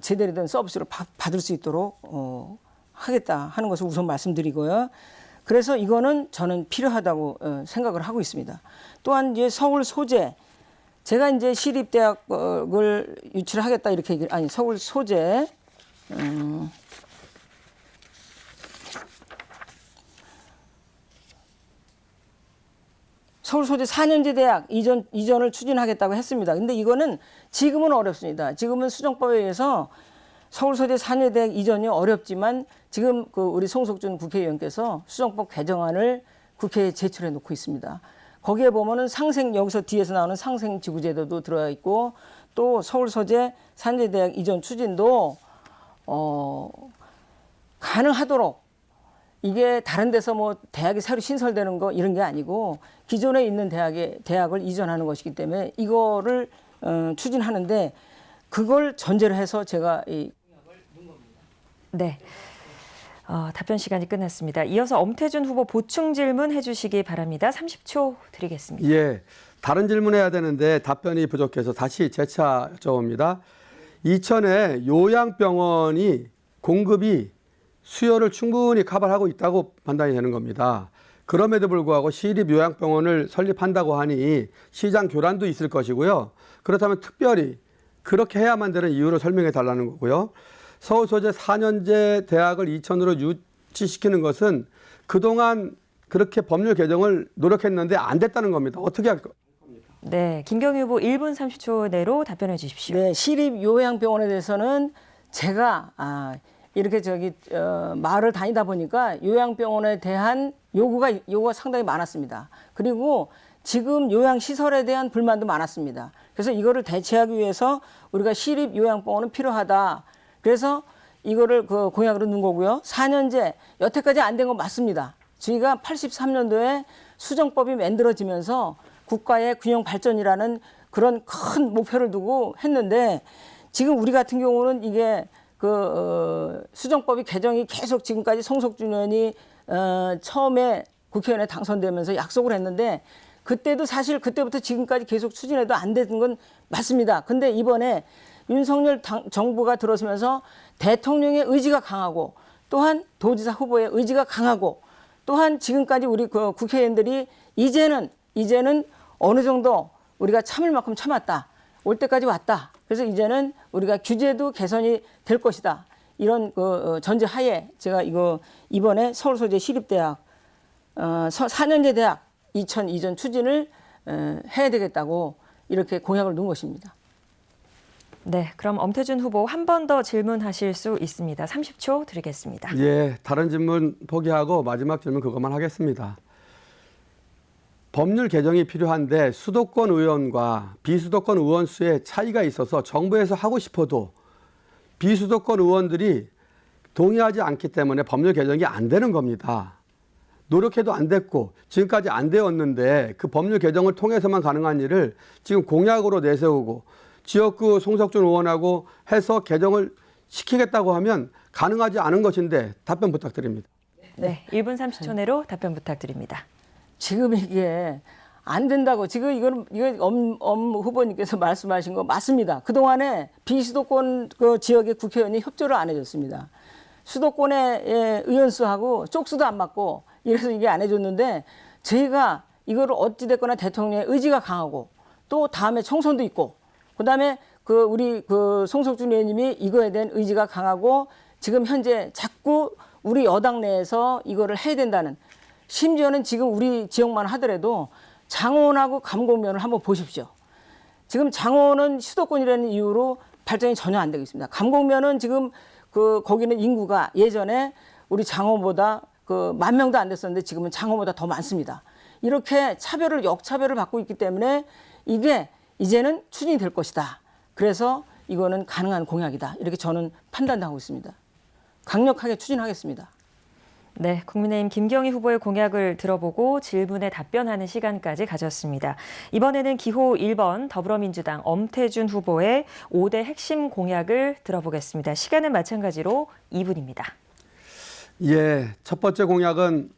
제대로 된 서비스를 받을 수 있도록 하겠다 하는 것을 우선 말씀드리고요. 그래서 이거는 저는 필요하다고 생각을 하고 있습니다. 또한 이제 서울 소재, 제가 이제 시립대학을 유치를 하겠다 이렇게 서울 소재 서울 소재 4년제 대학 이전을 추진하겠다고 했습니다. 근데 이거는 지금은 어렵습니다. 지금은 수정법에 의해서 서울 소재 4년제 대학 이전이 어렵지만 지금 우리 송석준 국회의원께서 수정법 개정안을 국회에 제출해 놓고 있습니다. 거기에 보면은 여기서 뒤에서 나오는 상생지구제도도 들어가 있고 또 서울 소재 4년제 대학 이전 추진도 가능하도록 이게 다른 데서 뭐 대학이 새로 신설되는 거 이런 게 아니고 기존에 있는 대학을 이전하는 것이기 때문에 이거를 추진하는데 그걸 전제로 해서 제가 이 공약을 넣은 겁니다. 네. 답변 시간이 끝났습니다. 이어서 엄태준 후보 보충 질문 해주시기 바랍니다. 30초 드리겠습니다. 예, 다른 질문해야 되는데 답변이 부족해서 다시 재차 여쭤봅니다. 이천에 요양병원이 공급이 수요를 충분히 커버하고 있다고 판단이 되는 겁니다. 그럼에도 불구하고 시립요양병원을 설립한다고 하니 시장 교란도 있을 것이고요. 그렇다면 특별히 그렇게 해야만 되는 이유를 설명해 달라는 거고요. 서울 소재 4년제 대학을 이천으로 유치시키는 것은 그동안 그렇게 법률 개정을 노력했는데 안 됐다는 겁니다. 어떻게 할 겁니까? 네, 김경희 후보 1분 30초 내로 답변해 주십시오. 네, 시립요양병원에 대해서는 제가 이렇게 마을을 다니다 보니까 요양병원에 대한 요구가 상당히 많았습니다. 그리고 지금 요양시설에 대한 불만도 많았습니다. 그래서 이거를 대체하기 위해서 우리가 시립요양병원은 필요하다. 그래서 이거를 공약으로 넣은 거고요. 4년제 여태까지 안 된 건 맞습니다. 저희가 83년도에 수정법이 만들어지면서 국가의 균형 발전이라는 그런 큰 목표를 두고 했는데 지금 우리 같은 경우는 이게 수정법이 개정이 계속 지금까지 송석준 의원이 처음에 국회의원에 당선되면서 약속을 했는데 그때도 사실 그때부터 지금까지 계속 추진해도 안 되는 건 맞습니다. 근데 이번에 윤석열 정부가 들어서면서 대통령의 의지가 강하고 또한 도지사 후보의 의지가 강하고 또한 지금까지 우리 그 국회의원들이 이제는 어느 정도 우리가 참을 만큼 참았다. 올 때까지 왔다. 그래서 이제는 우리가 규제도 개선이 될 것이다. 이런 전제 하에 제가 이번에 서울 소재 시립대학 4년제 대학 2000 이전 추진을 해야 되겠다고 이렇게 공약을 놓은 것입니다. 네, 그럼 엄태준 후보 한 번 더 질문하실 수 있습니다. 30초 드리겠습니다. 예, 다른 질문 포기하고 마지막 질문 그것만 하겠습니다. 법률 개정이 필요한데 수도권 의원과 비수도권 의원 수의 차이가 있어서 정부에서 하고 싶어도 비수도권 의원들이 동의하지 않기 때문에 법률 개정이 안 되는 겁니다. 노력해도 안 됐고 지금까지 안 되었는데 그 법률 개정을 통해서만 가능한 일을 지금 공약으로 내세우고 지역구 송석준 의원하고 해서 개정을 시키겠다고 하면 가능하지 않은 것인데 답변 부탁드립니다. 네, 1분 30초 내로 답변 부탁드립니다. 지금 이게 안 된다고 지금 이거 엄 후보님께서 말씀하신 거 맞습니다. 그동안에 비수도권 그 지역의 국회의원이 협조를 안 해줬습니다. 수도권의 의원 수하고 쪽수도 안 맞고 이래서 이게 안 해줬는데 저희가 이거를 어찌됐거나 대통령의 의지가 강하고 또 다음에 총선도 있고 그다음에 우리 송석준 의원님이 이거에 대한 의지가 강하고 지금 현재 자꾸 우리 여당 내에서 이거를 해야 된다는 심지어는 지금 우리 지역만 하더라도 장원하고 감곡면을 한번 보십시오. 지금 장원은 수도권이라는 이유로 발전이 전혀 안 되고 있습니다. 감곡면은 지금 거기는 인구가 예전에 우리 장원보다 10,000명도 안 됐었는데 지금은 장원보다 더 많습니다. 이렇게 역차별을 받고 있기 때문에 이게 이제는 추진이 될 것이다. 그래서 이거는 가능한 공약이다. 이렇게 저는 판단하고 있습니다. 강력하게 추진하겠습니다. 네, 국민의힘 김경희 후보의 공약을 들어보고 질문에 답변하는 시간까지 가졌습니다. 이번에는 기호 1번 더불어민주당 엄태준 후보의 5대 핵심 공약을 들어보겠습니다. 시간은 마찬가지로 2분입니다. 예, 첫 번째 공약은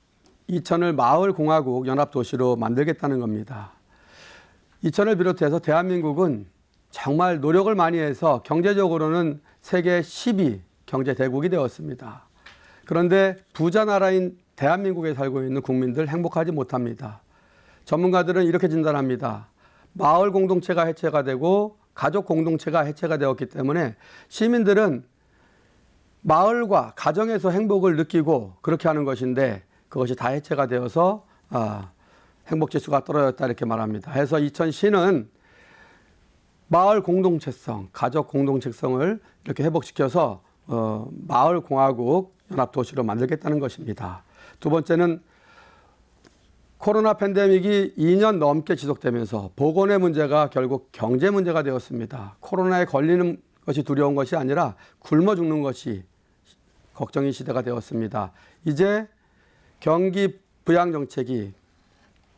이천을 마을공화국 연합도시로 만들겠다는 겁니다. 이천을 비롯해서 대한민국은 정말 노력을 많이 해서 경제적으로는 세계 10위 경제대국이 되었습니다. 그런데 부자 나라인 대한민국에 살고 있는 국민들 행복하지 못합니다. 전문가들은 이렇게 진단합니다. 마을 공동체가 해체가 되고 가족 공동체가 해체가 되었기 때문에 시민들은 마을과 가정에서 행복을 느끼고 그렇게 하는 것인데 그것이 다 해체가 되어서 행복지수가 떨어졌다 이렇게 말합니다. 해서 이천시는 마을 공동체성, 가족 공동체성을 이렇게 회복시켜서 마을공화국 연합도시로 만들겠다는 것입니다. 두 번째는 코로나 팬데믹이 2년 넘게 지속되면서 보건의 문제가 결국 경제 문제가 되었습니다. 코로나에 걸리는 것이 두려운 것이 아니라 굶어 죽는 것이 걱정의 시대가 되었습니다. 이제 경기 부양 정책이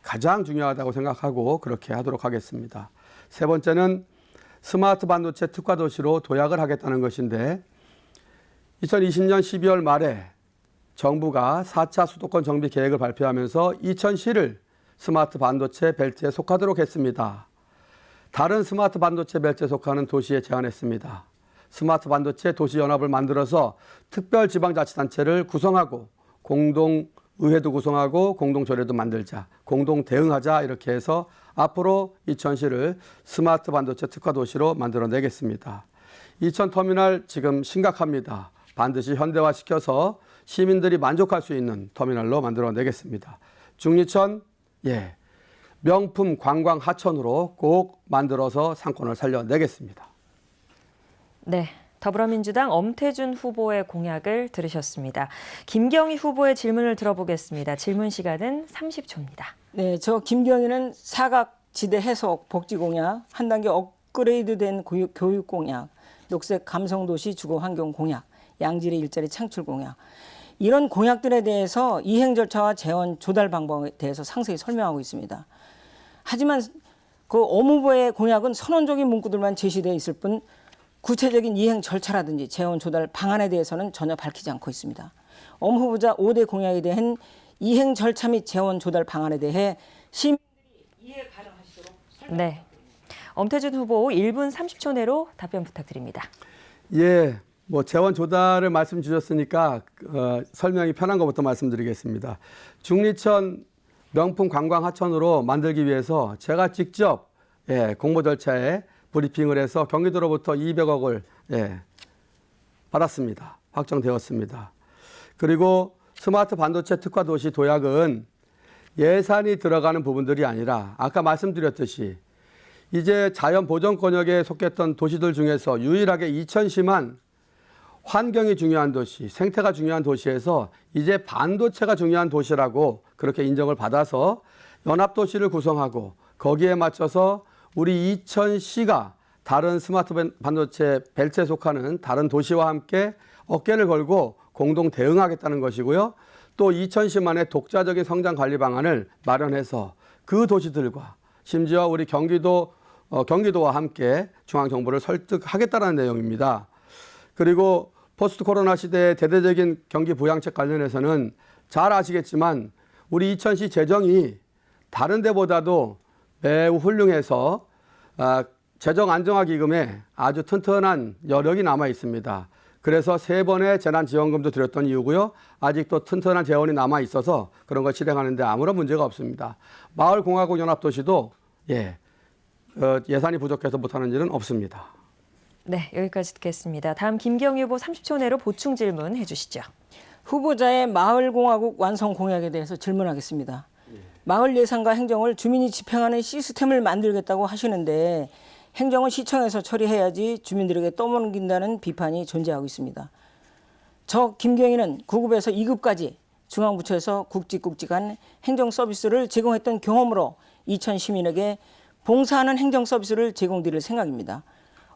가장 중요하다고 생각하고 그렇게 하도록 하겠습니다. 세 번째는 스마트 반도체 특화 도시로 도약을 하겠다는 것인데 2020년 12월 말에 정부가 4차 수도권 정비 계획을 발표하면서 이천시를 스마트 반도체 벨트에 속하도록 했습니다. 다른 스마트 반도체 벨트에 속하는 도시에 제안했습니다. 스마트 반도체 도시연합을 만들어서 특별지방자치단체를 구성하고 공동의회도 구성하고 공동조례도 만들자, 공동대응하자 이렇게 해서 앞으로 이천시를 스마트 반도체 특화 도시로 만들어내겠습니다. 이천터미널 지금 심각합니다. 반드시 현대화시켜서 시민들이 만족할 수 있는 터미널로 만들어내겠습니다. 중리천, 명품 관광 하천으로 꼭 만들어서 상권을 살려내겠습니다. 네, 더불어민주당 엄태준 후보의 공약을 들으셨습니다. 김경희 후보의 질문을 들어보겠습니다. 질문 시간은 30초입니다. 네, 저 김경희는 사각지대 해석 복지 공약, 한 단계 업그레이드된 교육 공약, 녹색 감성도시 주거 환경 공약, 양질의 일자리 창출 공약. 이런 공약들에 대해서 이행 절차와 재원 조달 방법에 대해서 상세히 설명하고 있습니다. 하지만 그 엄 후보의 공약은 선언적인 문구들만 제시되어 있을 뿐 구체적인 이행 절차라든지 재원 조달 방안에 대해서는 전혀 밝히지 않고 있습니다. 엄 후보자 5대 공약에 대한 이행 절차 및 재원 조달 방안에 대해 시민들이 이해 가능하시도록 네. 엄태준 후보 1분 30초 내로 답변 부탁드립니다. 예, 뭐 재원 조달을 말씀 주셨으니까 설명이 편한 것부터 말씀드리겠습니다. 중리천 명품 관광 하천으로 만들기 위해서 제가 직접 공모 절차에 브리핑을 해서 경기도로부터 200억을 받았습니다. 확정되었습니다. 그리고 스마트 반도체 특화 도시 도약은 예산이 들어가는 부분들이 아니라 아까 말씀드렸듯이 이제 자연 보전 권역에 속했던 도시들 중에서 유일하게 이천시만 환경이 중요한 도시, 생태가 중요한 도시에서 이제 반도체가 중요한 도시라고 그렇게 인정을 받아서 연합도시를 구성하고 거기에 맞춰서 우리 이천시가 다른 스마트 반도체 벨트에 속하는 다른 도시와 함께 어깨를 걸고 공동 대응하겠다는 것이고요. 또 이천시만의 독자적인 성장 관리 방안을 마련해서 그 도시들과 심지어 우리 경기도와 함께 중앙정부를 설득하겠다는 내용입니다. 그리고 포스트 코로나 시대의 대대적인 경기 부양책 관련해서는 잘 아시겠지만 우리 이천시 재정이 다른 데보다도 매우 훌륭해서 재정 안정화 기금에 아주 튼튼한 여력이 남아 있습니다. 그래서 3번의 재난지원금도 드렸던 이유고요. 아직도 튼튼한 재원이 남아 있어서 그런 걸 실행하는데 아무런 문제가 없습니다. 마을공화국 연합도시도 예산이 부족해서 못하는 일은 없습니다. 네, 여기까지 듣겠습니다. 다음 김경희 후보 30초 내로 보충 질문 해주시죠. 후보자의 마을공화국 완성 공약에 대해서 질문하겠습니다. 마을 예산과 행정을 주민이 집행하는 시스템을 만들겠다고 하시는데 행정은 시청에서 처리해야지 주민들에게 떠넘긴다는 비판이 존재하고 있습니다. 저 김경희는 9급에서 2급까지 중앙부처에서 굵직굵직한 행정 서비스를 제공했던 경험으로 이천 시민에게 봉사하는 행정 서비스를 제공드릴 생각입니다.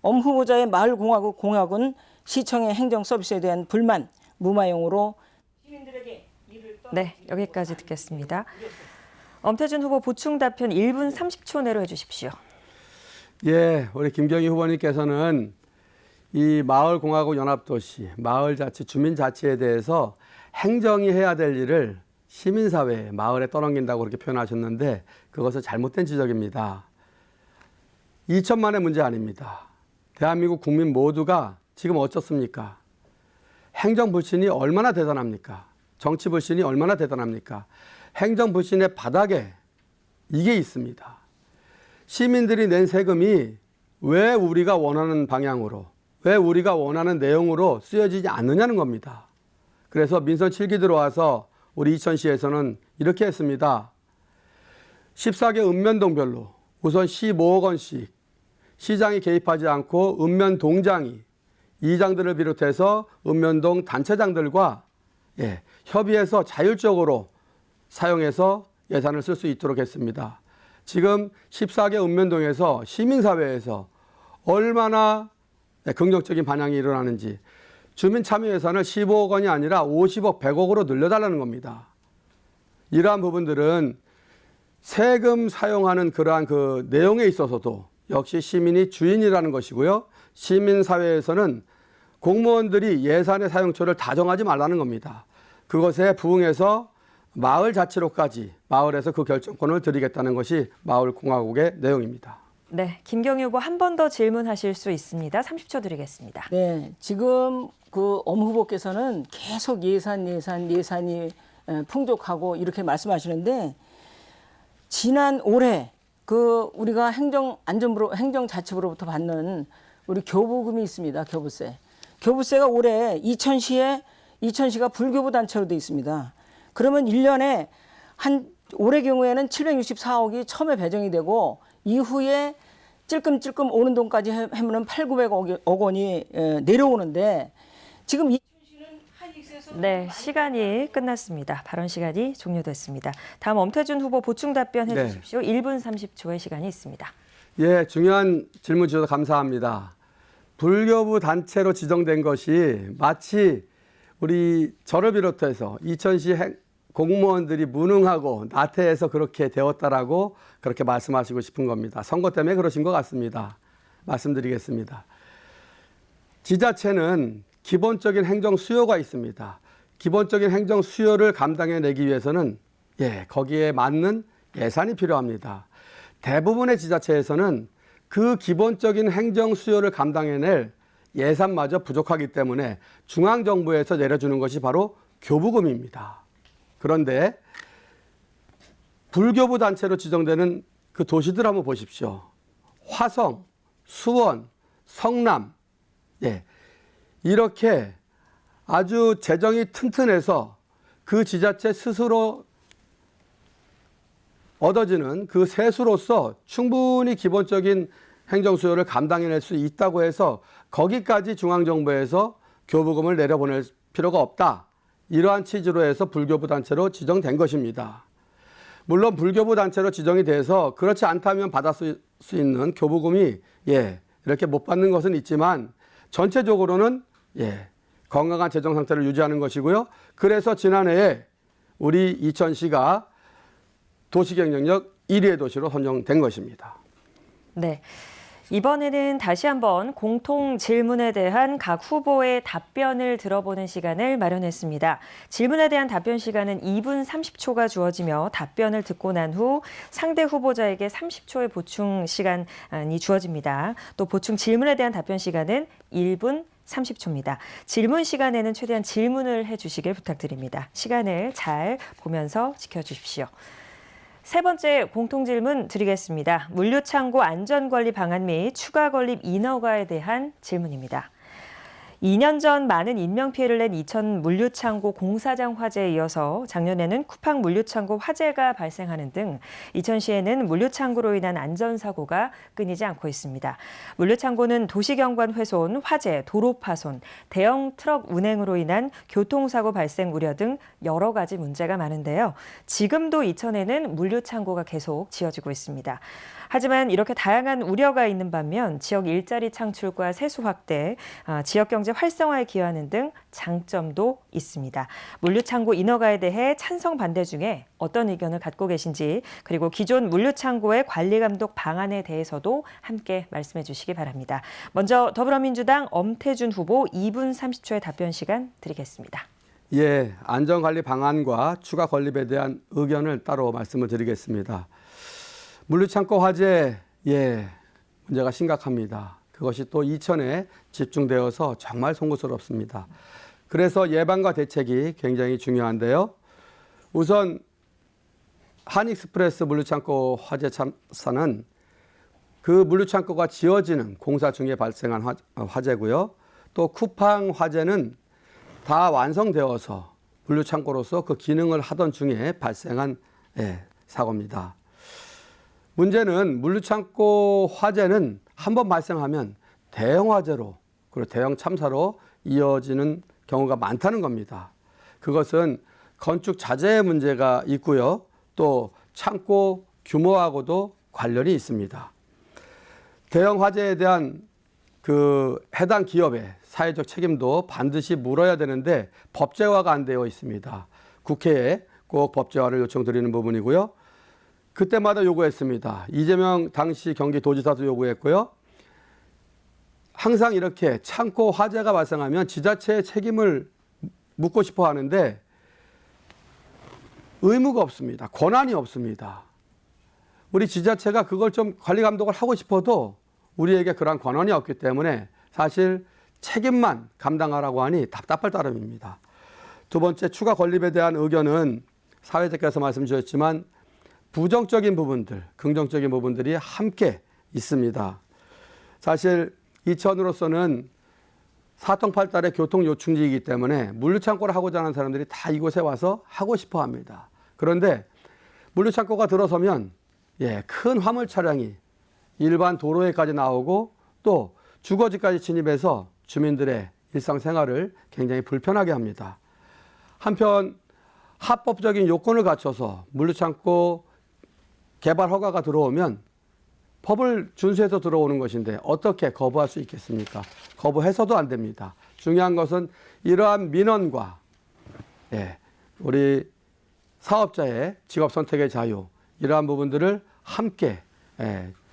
엄 후보자의 마을공화국 공약은 시청의 행정 서비스에 대한 불만, 무마용으로 시민들에게 일을 네, 여기까지 듣겠습니다. 엄태준 후보 보충 답변 1분 30초 내로 해주십시오. 예, 우리 김경희 후보님께서는 이 마을공화국 연합도시, 마을자치, 주민자치에 대해서 행정이 해야 될 일을 시민사회에, 마을에 떠넘긴다고 그렇게 표현하셨는데 그것은 잘못된 지적입니다. 2천만의 문제 아닙니다. 대한민국 국민 모두가 지금 어쩌습니까? 행정 불신이 얼마나 대단합니까? 정치 불신이 얼마나 대단합니까? 행정 불신의 바닥에 이게 있습니다. 시민들이 낸 세금이 왜 우리가 원하는 방향으로, 왜 우리가 원하는 내용으로 쓰여지지 않느냐는 겁니다. 그래서 민선 7기 들어와서 우리 이천시에서는 이렇게 했습니다. 14개 읍면동별로 우선 15억 원씩 시장이 개입하지 않고 읍면동장이 이장들을 비롯해서 읍면동 단체장들과 협의해서 자율적으로 사용해서 예산을 쓸 수 있도록 했습니다. 지금 14개 읍면동에서 시민사회에서 얼마나 긍정적인 반향이 일어나는지 주민 참여 예산을 15억 원이 아니라 50억, 100억으로 늘려달라는 겁니다. 이러한 부분들은 세금 사용하는 그러한 그 내용에 있어서도 역시 시민이 주인이라는 것이고요. 시민사회에서는 공무원들이 예산의 사용처를 다 정하지 말라는 겁니다. 그것에 부응해서 마을 자치로까지 마을에서 그 결정권을 드리겠다는 것이 마을공화국의 내용입니다. 네, 김경희 후보 한 번 더 질문하실 수 있습니다. 30초 드리겠습니다. 네, 지금 그 엄 후보께서는 계속 예산이 풍족하고 이렇게 말씀하시는데 지난 올해 그 우리가 행정자치부로부터 받는 우리 교부금이 있습니다. 교부세. 교부세가 올해 이천시가 불교부 단체로 돼 있습니다. 그러면 1년에 올해 경우에는 764억이 처음에 배정이 되고 이후에 찔끔찔끔 오는 돈까지 하면 8,900억 원이 내려오는데 지금 이천시는 하이익스에서 네, 시간이 끝났습니다. 발언 시간이 종료됐습니다. 다음 엄태준 후보 보충 답변해 주십시오. 1분 30초의 시간이 있습니다. 예, 중요한 질문 주셔서 감사합니다. 불교부 단체로 지정된 것이 마치 우리 저를 비롯해서 이천시 공무원들이 무능하고 나태해서 그렇게 되었다라고 그렇게 말씀하시고 싶은 겁니다. 선거 때문에 그러신 것 같습니다. 말씀드리겠습니다. 지자체는 기본적인 행정 수요가 있습니다. 기본적인 행정 수요를 감당해내기 위해서는 거기에 맞는 예산이 필요합니다. 대부분의 지자체에서는 그 기본적인 행정 수요를 감당해낼 예산마저 부족하기 때문에 중앙정부에서 내려주는 것이 바로 교부금입니다. 그런데 불교부 단체로 지정되는 그 도시들 한번 보십시오. 화성, 수원, 성남, 이렇게 아주 재정이 튼튼해서 그 지자체 스스로 얻어지는 그 세수로서 충분히 기본적인 행정 수요를 감당해낼 수 있다고 해서 거기까지 중앙정부에서 교부금을 내려보낼 필요가 없다. 이러한 취지로 해서 불교부 단체로 지정된 것입니다. 물론 불교부 단체로 지정이 돼서 그렇지 않다면 받을 수 있는 교부금이 이렇게 못 받는 것은 있지만 전체적으로는 건강한 재정 상태를 유지하는 것이고요. 그래서 지난해에 우리 이천시가 도시경쟁력 1위의 도시로 선정된 것입니다. 네. 이번에는 다시 한번 공통 질문에 대한 각 후보의 답변을 들어보는 시간을 마련했습니다. 질문에 대한 답변 시간은 2분 30초가 주어지며 답변을 듣고 난 후 상대 후보자에게 30초의 보충 시간이 주어집니다. 또 보충 질문에 대한 답변 시간은 1분 30초입니다. 질문 시간에는 최대한 질문을 해주시길 부탁드립니다. 시간을 잘 보면서 지켜주십시오. 세 번째 공통질문 드리겠습니다. 물류창고 안전관리 방안 및 추가 건립 인허가에 대한 질문입니다. 2년 전 많은 인명피해를 낸 이천 물류창고 공사장 화재에 이어서 작년에는 쿠팡 물류창고 화재가 발생하는 등 이천시에는 물류창고로 인한 안전사고가 끊이지 않고 있습니다. 물류창고는 도시경관 훼손, 화재, 도로 파손, 대형 트럭 운행으로 인한 교통사고 발생 우려 등 여러 가지 문제가 많은데요. 지금도 이천에는 물류창고가 계속 지어지고 있습니다. 하지만 이렇게 다양한 우려가 있는 반면 지역 일자리 창출과 세수 확대, 지역 경제 활성화에 기여하는 등 장점도 있습니다. 물류창고 인허가에 대해 찬성 반대 중에 어떤 의견을 갖고 계신지, 그리고 기존 물류창고의 관리 감독 방안에 대해서도 함께 말씀해 주시기 바랍니다. 먼저 더불어민주당 엄태준 후보 2분 30초의 답변 시간 드리겠습니다. 안전관리 방안과 추가 건립에 대한 의견을 따로 말씀을 드리겠습니다. 물류창고 화재, 문제가 심각합니다. 그것이 또 이천에 집중되어서 정말 송구스럽습니다. 그래서 예방과 대책이 굉장히 중요한데요. 우선 한익스프레스 물류창고 화재 참사는 그 물류창고가 지어지는 공사 중에 발생한 화재고요. 또 쿠팡 화재는 다 완성되어서 물류창고로서 그 기능을 하던 중에 발생한 사고입니다. 문제는 물류창고 화재는 한번 발생하면 대형 화재로 그리고 대형 참사로 이어지는 경우가 많다는 겁니다. 그것은 건축 자재의 문제가 있고요. 또 창고 규모하고도 관련이 있습니다. 대형 화재에 대한 그 해당 기업의 사회적 책임도 반드시 물어야 되는데 법제화가 안 되어 있습니다. 국회에 꼭 법제화를 요청드리는 부분이고요. 그때마다 요구했습니다. 이재명 당시 경기도지사도 요구했고요. 항상 이렇게 창고 화재가 발생하면 지자체의 책임을 묻고 싶어 하는데 의무가 없습니다. 권한이 없습니다. 우리 지자체가 그걸 좀 관리 감독을 하고 싶어도 우리에게 그러한 권한이 없기 때문에 사실 책임만 감당하라고 하니 답답할 따름입니다. 두 번째, 추가 건립에 대한 의견은 사회자께서 말씀 주셨지만 부정적인 부분들, 긍정적인 부분들이 함께 있습니다. 사실 이천으로서는 사통팔달의 교통 요충지이기 때문에 물류창고를 하고자 하는 사람들이 다 이곳에 와서 하고 싶어 합니다. 그런데 물류창고가 들어서면 큰 화물 차량이 일반 도로에까지 나오고 또 주거지까지 진입해서 주민들의 일상생활을 굉장히 불편하게 합니다. 한편 합법적인 요건을 갖춰서 물류창고 개발 허가가 들어오면 법을 준수해서 들어오는 것인데 어떻게 거부할 수 있겠습니까? 거부해서도 안 됩니다. 중요한 것은 이러한 민원과 우리 사업자의 직업 선택의 자유, 이러한 부분들을 함께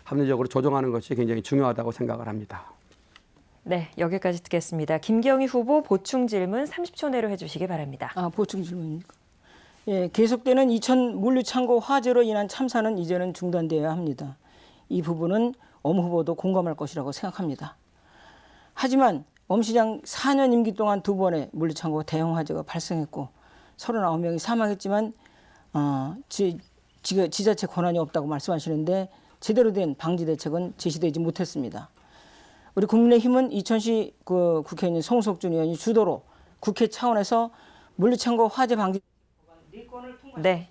합리적으로 조정하는 것이 굉장히 중요하다고 생각을 합니다. 네, 여기까지 듣겠습니다. 김경희 후보 보충 질문 30초 내로 해주시기 바랍니다. 보충 질문입니까? 예, 계속되는 이천 물류창고 화재로 인한 참사는 이제는 중단되어야 합니다. 이 부분은 엄 후보도 공감할 것이라고 생각합니다. 하지만 엄 시장 4년 임기 동안 2번의 물류창고 대형 화재가 발생했고 39명이 사망했지만 지자체 권한이 없다고 말씀하시는데 제대로 된 방지 대책은 제시되지 못했습니다. 우리 국민의힘은 이천시 국회의원 송석준 의원이 주도로 국회 차원에서 물류창고 화재 방지 네,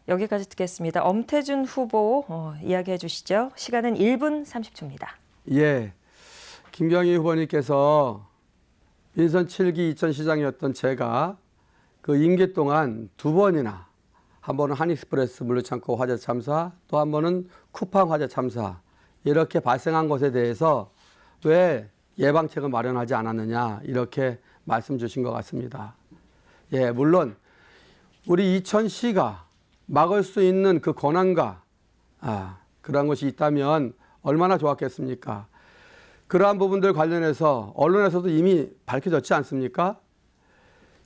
여기까지 듣겠습니다. 엄태준 후보 이야기해 주시죠. 시간은 1분 30초입니다. 예, 김경희 후보님께서 민선 7기 이천시장이었던 제가 그 임기 동안 2번이나 한 번은 한익스프레스 물류창고 화재 참사, 또 한 번은 쿠팡 화재 참사 이렇게 발생한 것에 대해서 왜 예방책을 마련하지 않았느냐 이렇게 말씀 주신 것 같습니다. 예, 물론 우리 이천시가 막을 수 있는 그 권한과 그런 것이 있다면 얼마나 좋았겠습니까? 그러한 부분들 관련해서 언론에서도 이미 밝혀졌지 않습니까?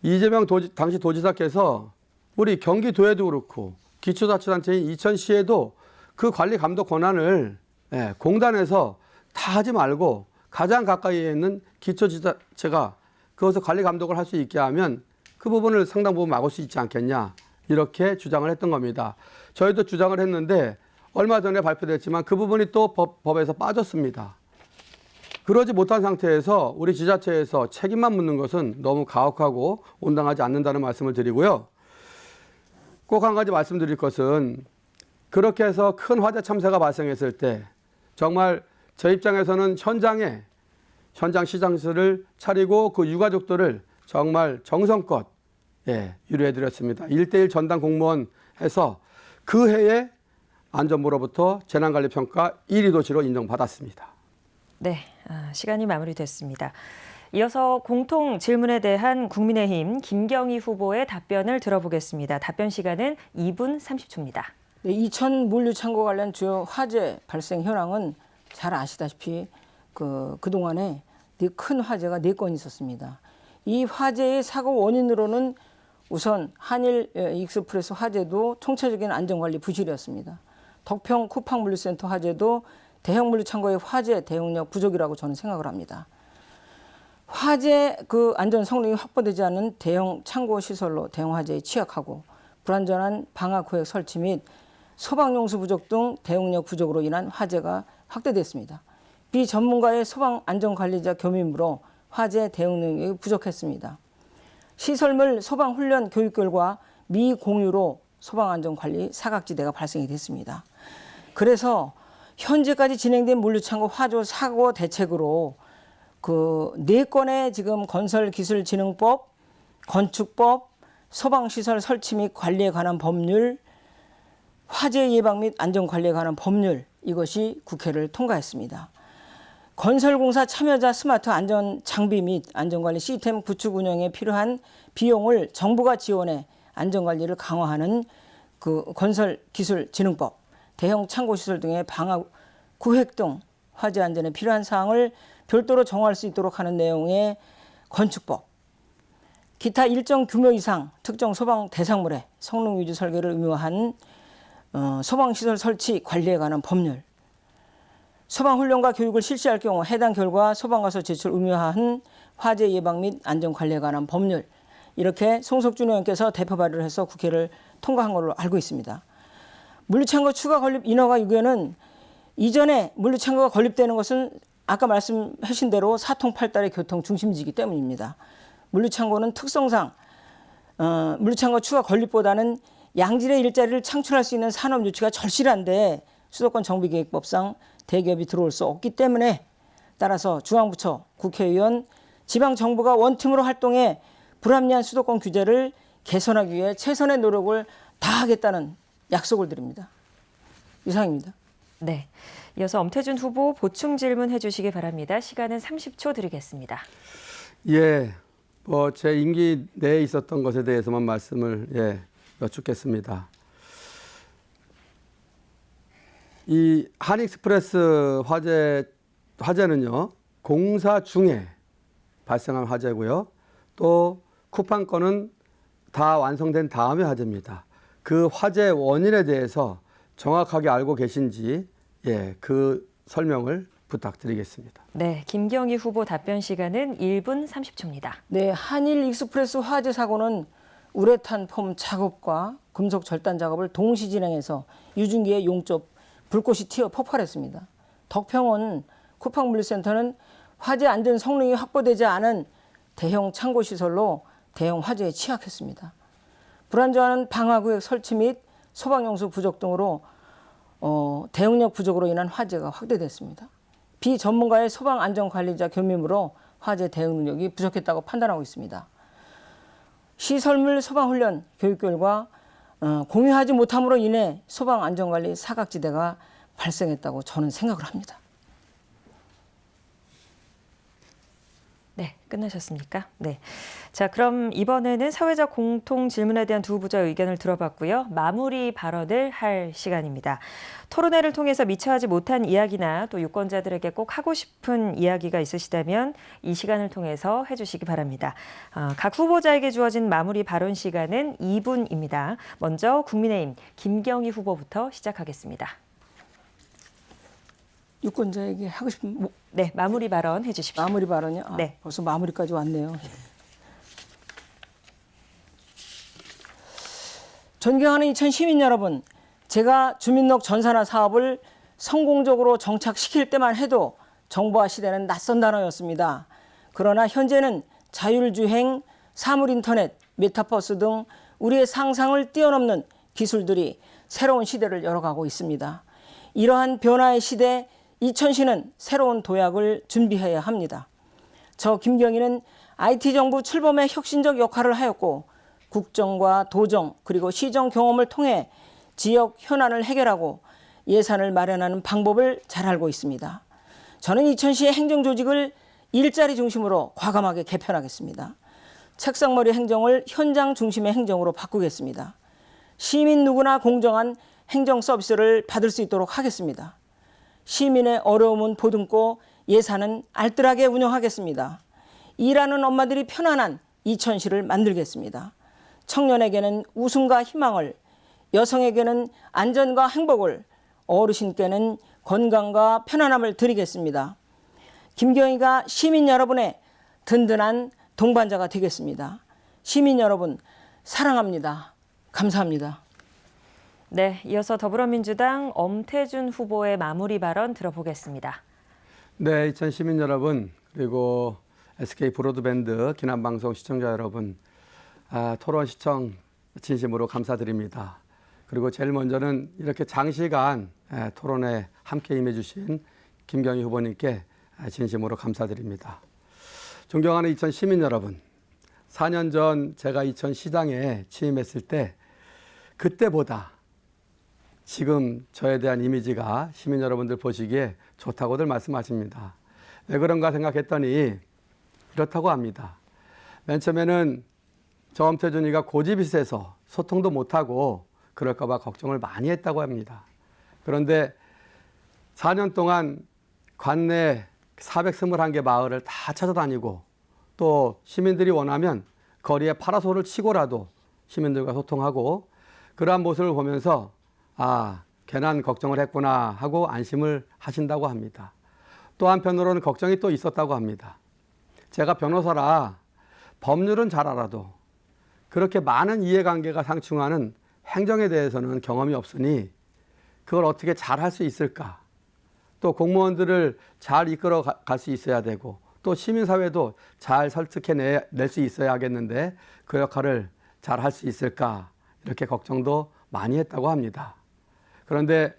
이재명 당시 도지사께서 우리 경기도에도 그렇고 기초자치단체인 이천시에도 그 관리 감독 권한을 공단에서 다 하지 말고 가장 가까이에 있는 기초지자체가 그것을 관리 감독을 할 수 있게 하면 그 부분을 상당 부분 막을 수 있지 않겠냐 이렇게 주장을 했던 겁니다. 저희도 주장을 했는데 얼마 전에 발표됐지만 그 부분이 또 법에서 빠졌습니다. 그러지 못한 상태에서 우리 지자체에서 책임만 묻는 것은 너무 가혹하고 온당하지 않는다는 말씀을 드리고요. 꼭 한 가지 말씀드릴 것은 그렇게 해서 큰 화재 참사가 발생했을 때 정말 제 입장에서는 현장 시장실을 차리고 그 유가족들을 정말 정성껏 위로해드렸습니다. 1:1 전담 공무원 해서 그 해에 안전부로부터 재난관리평가 1위 도시로 인정받았습니다. 네, 시간이 마무리됐습니다. 이어서 공통 질문에 대한 국민의힘 김경희 후보의 답변을 들어보겠습니다. 답변 시간은 2분 30초입니다. 네, 이천 물류창고 관련 주요 화재 발생 현황은 잘 아시다시피 그동안에 큰 화재가 4건 있었습니다. 이 화재의 사고 원인으로는 우선 한일 익스프레스 화재도 총체적인 안전관리 부실이었습니다. 덕평 쿠팡 물류센터 화재도 대형 물류창고의 화재 대응력 부족이라고 저는 생각을 합니다. 화재 안전 성능이 확보되지 않은 대형 창고 시설로 대형 화재에 취약하고 불안전한 방화구역 설치 및 소방용수 부족 등 대응력 부족으로 인한 화재가 확대됐습니다. 비전문가의 소방 안전관리자 겸임으로 화재 대응 능력이 부족했습니다. 시설물 소방 훈련 교육들과 미공유로 소방 안전관리 사각지대가 발생이 됐습니다. 그래서 현재까지 진행된 물류창고 화재 사고 대책으로 4건의 지금 건설기술진흥법, 건축법, 소방시설 설치 및 관리에 관한 법률, 화재 예방 및 안전관리에 관한 법률 이것이 국회를 통과했습니다. 건설공사 참여자 스마트 안전 장비 및 안전관리 시스템 구축 운영에 필요한 비용을 정부가 지원해 안전관리를 강화하는 건설기술진흥법, 대형 창고시설 등의 방화 구획 등 화재 안전에 필요한 사항을 별도로 정할 수 있도록 하는 내용의 건축법, 기타 일정 규모 이상 특정 소방 대상물의 성능 유지 설계를 의무화한 소방시설 설치 관리에 관한 법률, 소방훈련과 교육을 실시할 경우 해당 결과 소방가서 제출 의무화한 화재 예방 및 안전관리에 관한 법률 이렇게 송석준 의원께서 대표 발의를 해서 국회를 통과한 걸로 알고 있습니다. 물류창고 추가 건립 인허가 요구에는 이전에 물류창고가 건립되는 것은 아까 말씀하신 대로 사통팔달의 교통 중심지이기 때문입니다. 물류창고는 특성상 물류창고 추가 건립보다는 양질의 일자리를 창출할 수 있는 산업 유치가 절실한데 수도권 정비계획법상 대기업이 들어올 수 없기 때문에 따라서 중앙부처, 국회의원, 지방정부가 원팀으로 활동해 불합리한 수도권 규제를 개선하기 위해 최선의 노력을 다하겠다는 약속을 드립니다. 이상입니다. 네, 이어서 엄태준 후보 보충 질문 해주시기 바랍니다. 시간은 30초 드리겠습니다. 예, 제 임기 내에 있었던 것에 대해서만 말씀을 여쭙겠습니다. 이 한익스프레스 화재는요, 공사 중에 발생한 화재고요. 또 쿠팡 건은 다 완성된 다음에 화재입니다. 그 화재 원인에 대해서 정확하게 알고 계신지 그 설명을 부탁드리겠습니다. 네, 김경희 후보 답변 시간은 1분 30초입니다. 네, 한일 익스프레스 화재 사고는 우레탄 폼 작업과 금속 절단 작업을 동시 진행해서 유증기의 용접 불꽃이 튀어 폭발했습니다. 덕평원 쿠팡 물류센터는 화재 안전 성능이 확보되지 않은 대형 창고 시설로 대형 화재에 취약했습니다. 불안정한 방화구역 설치 및 소방용수 부족 등으로 대응력 부족으로 인한 화재가 확대됐습니다. 비전문가의 소방안전관리자 겸임으로 화재 대응 능력이 부족했다고 판단하고 있습니다. 시설물 소방훈련 교육 결과 공유하지 못함으로 인해 소방안전관리 사각지대가 발생했다고 저는 생각을 합니다. 네, 끝나셨습니까? 네. 자, 그럼 이번에는 사회적 공통 질문에 대한 두 후보자의 의견을 들어봤고요. 마무리 발언을 할 시간입니다. 토론회를 통해서 미처 하지 못한 이야기나 또 유권자들에게 꼭 하고 싶은 이야기가 있으시다면 이 시간을 통해서 해주시기 바랍니다. 각 후보자에게 주어진 마무리 발언 시간은 2분입니다. 먼저 국민의힘 김경희 후보부터 시작하겠습니다. 유권자에게 하고 싶은 네, 마무리 발언 해주십시오. 마무리 발언이요? 네. 벌써 마무리까지 왔네요. 존경하는 이천 시민 여러분, 제가 주민록 전산화 사업을 성공적으로 정착시킬 때만 해도 정보화 시대는 낯선 단어였습니다. 그러나 현재는 자율주행, 사물인터넷, 메타버스 등 우리의 상상을 뛰어넘는 기술들이 새로운 시대를 열어가고 있습니다. 이러한 변화의 시대, 이천시는 새로운 도약을 준비해야 합니다. 저 김경희는 IT정부 출범의 혁신적 역할을 하였고 국정과 도정 그리고 시정 경험을 통해 지역 현안을 해결하고 예산을 마련하는 방법을 잘 알고 있습니다. 저는 이천시의 행정조직을 일자리 중심으로 과감하게 개편하겠습니다. 책상머리 행정을 현장 중심의 행정으로 바꾸겠습니다. 시민 누구나 공정한 행정 서비스를 받을 수 있도록 하겠습니다. 시민의 어려움은 보듬고 예산은 알뜰하게 운영하겠습니다. 일하는 엄마들이 편안한 이천시를 만들겠습니다. 청년에게는 웃음과 희망을, 여성에게는 안전과 행복을, 어르신께는 건강과 편안함을 드리겠습니다. 김경희가 시민 여러분의 든든한 동반자가 되겠습니다. 시민 여러분 사랑합니다. 감사합니다. 네, 이어서 더불어민주당 엄태준 후보의 마무리 발언 들어보겠습니다. 네, 이천 시민 여러분 그리고 SK 브로드밴드 기남방송 시청자 여러분, 토론 시청 진심으로 감사드립니다. 그리고 제일 먼저는 이렇게 장시간 토론에 함께 임해주신 김경희 후보님께 진심으로 감사드립니다. 존경하는 이천 시민 여러분, 4년 전 제가 이천시장에 취임했을 때 그때보다 지금 저에 대한 이미지가 시민 여러분들 보시기에 좋다고들 말씀하십니다. 왜 그런가 생각했더니 이렇다고 합니다. 맨 처음에는 저 엄태준이가 고집이 세서 소통도 못하고 그럴까 봐 걱정을 많이 했다고 합니다. 그런데 4년 동안 관내 421개 마을을 다 찾아다니고 또 시민들이 원하면 거리에 파라솔을 치고라도 시민들과 소통하고 그러한 모습을 보면서 괜한 걱정을 했구나 하고 안심을 하신다고 합니다. 또 한편으로는 걱정이 또 있었다고 합니다. 제가 변호사라 법률은 잘 알아도 그렇게 많은 이해관계가 상충하는 행정에 대해서는 경험이 없으니 그걸 어떻게 잘 할 수 있을까? 또 공무원들을 잘 이끌어 갈 수 있어야 되고 또 시민사회도 잘 설득해낼 수 있어야 하겠는데 그 역할을 잘 할 수 있을까? 이렇게 걱정도 많이 했다고 합니다. 그런데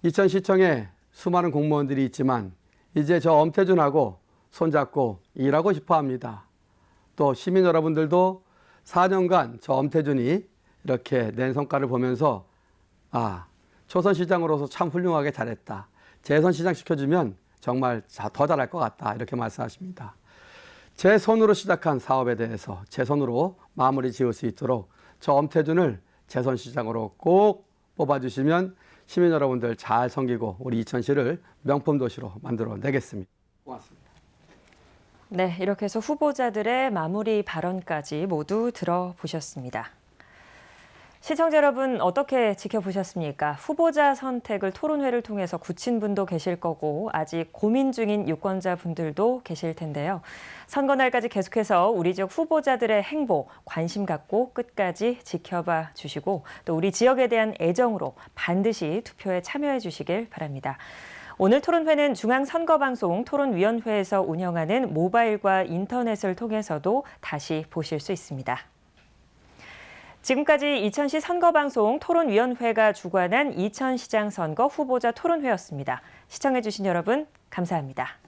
이천시청에 수많은 공무원들이 있지만 이제 저 엄태준하고 손잡고 일하고 싶어 합니다. 또 시민 여러분들도 4년간 저 엄태준이 이렇게 낸 성과를 보면서 초선시장으로서 참 훌륭하게 잘했다. 재선시장 시켜주면 정말 더 잘할 것 같다. 이렇게 말씀하십니다. 제 손으로 시작한 사업에 대해서 제 손으로 마무리 지을 수 있도록 저 엄태준을 재선시장으로 꼭 뽑아주시면 시민 여러분들 잘 섬기고 우리 이천시를 명품 도시로 만들어 내겠습니다. 고맙습니다. 네, 이렇게 해서 후보자들의 마무리 발언까지 모두 들어보셨습니다. 시청자 여러분 어떻게 지켜보셨습니까? 후보자 선택을 토론회를 통해서 굳힌 분도 계실 거고 아직 고민 중인 유권자분들도 계실 텐데요. 선거 날까지 계속해서 우리 지역 후보자들의 행보 관심 갖고 끝까지 지켜봐 주시고 또 우리 지역에 대한 애정으로 반드시 투표에 참여해 주시길 바랍니다. 오늘 토론회는 중앙선거방송 토론위원회에서 운영하는 모바일과 인터넷을 통해서도 다시 보실 수 있습니다. 지금까지 이천시 선거방송 토론위원회가 주관한 이천시장 선거 후보자 토론회였습니다. 시청해주신 여러분 감사합니다.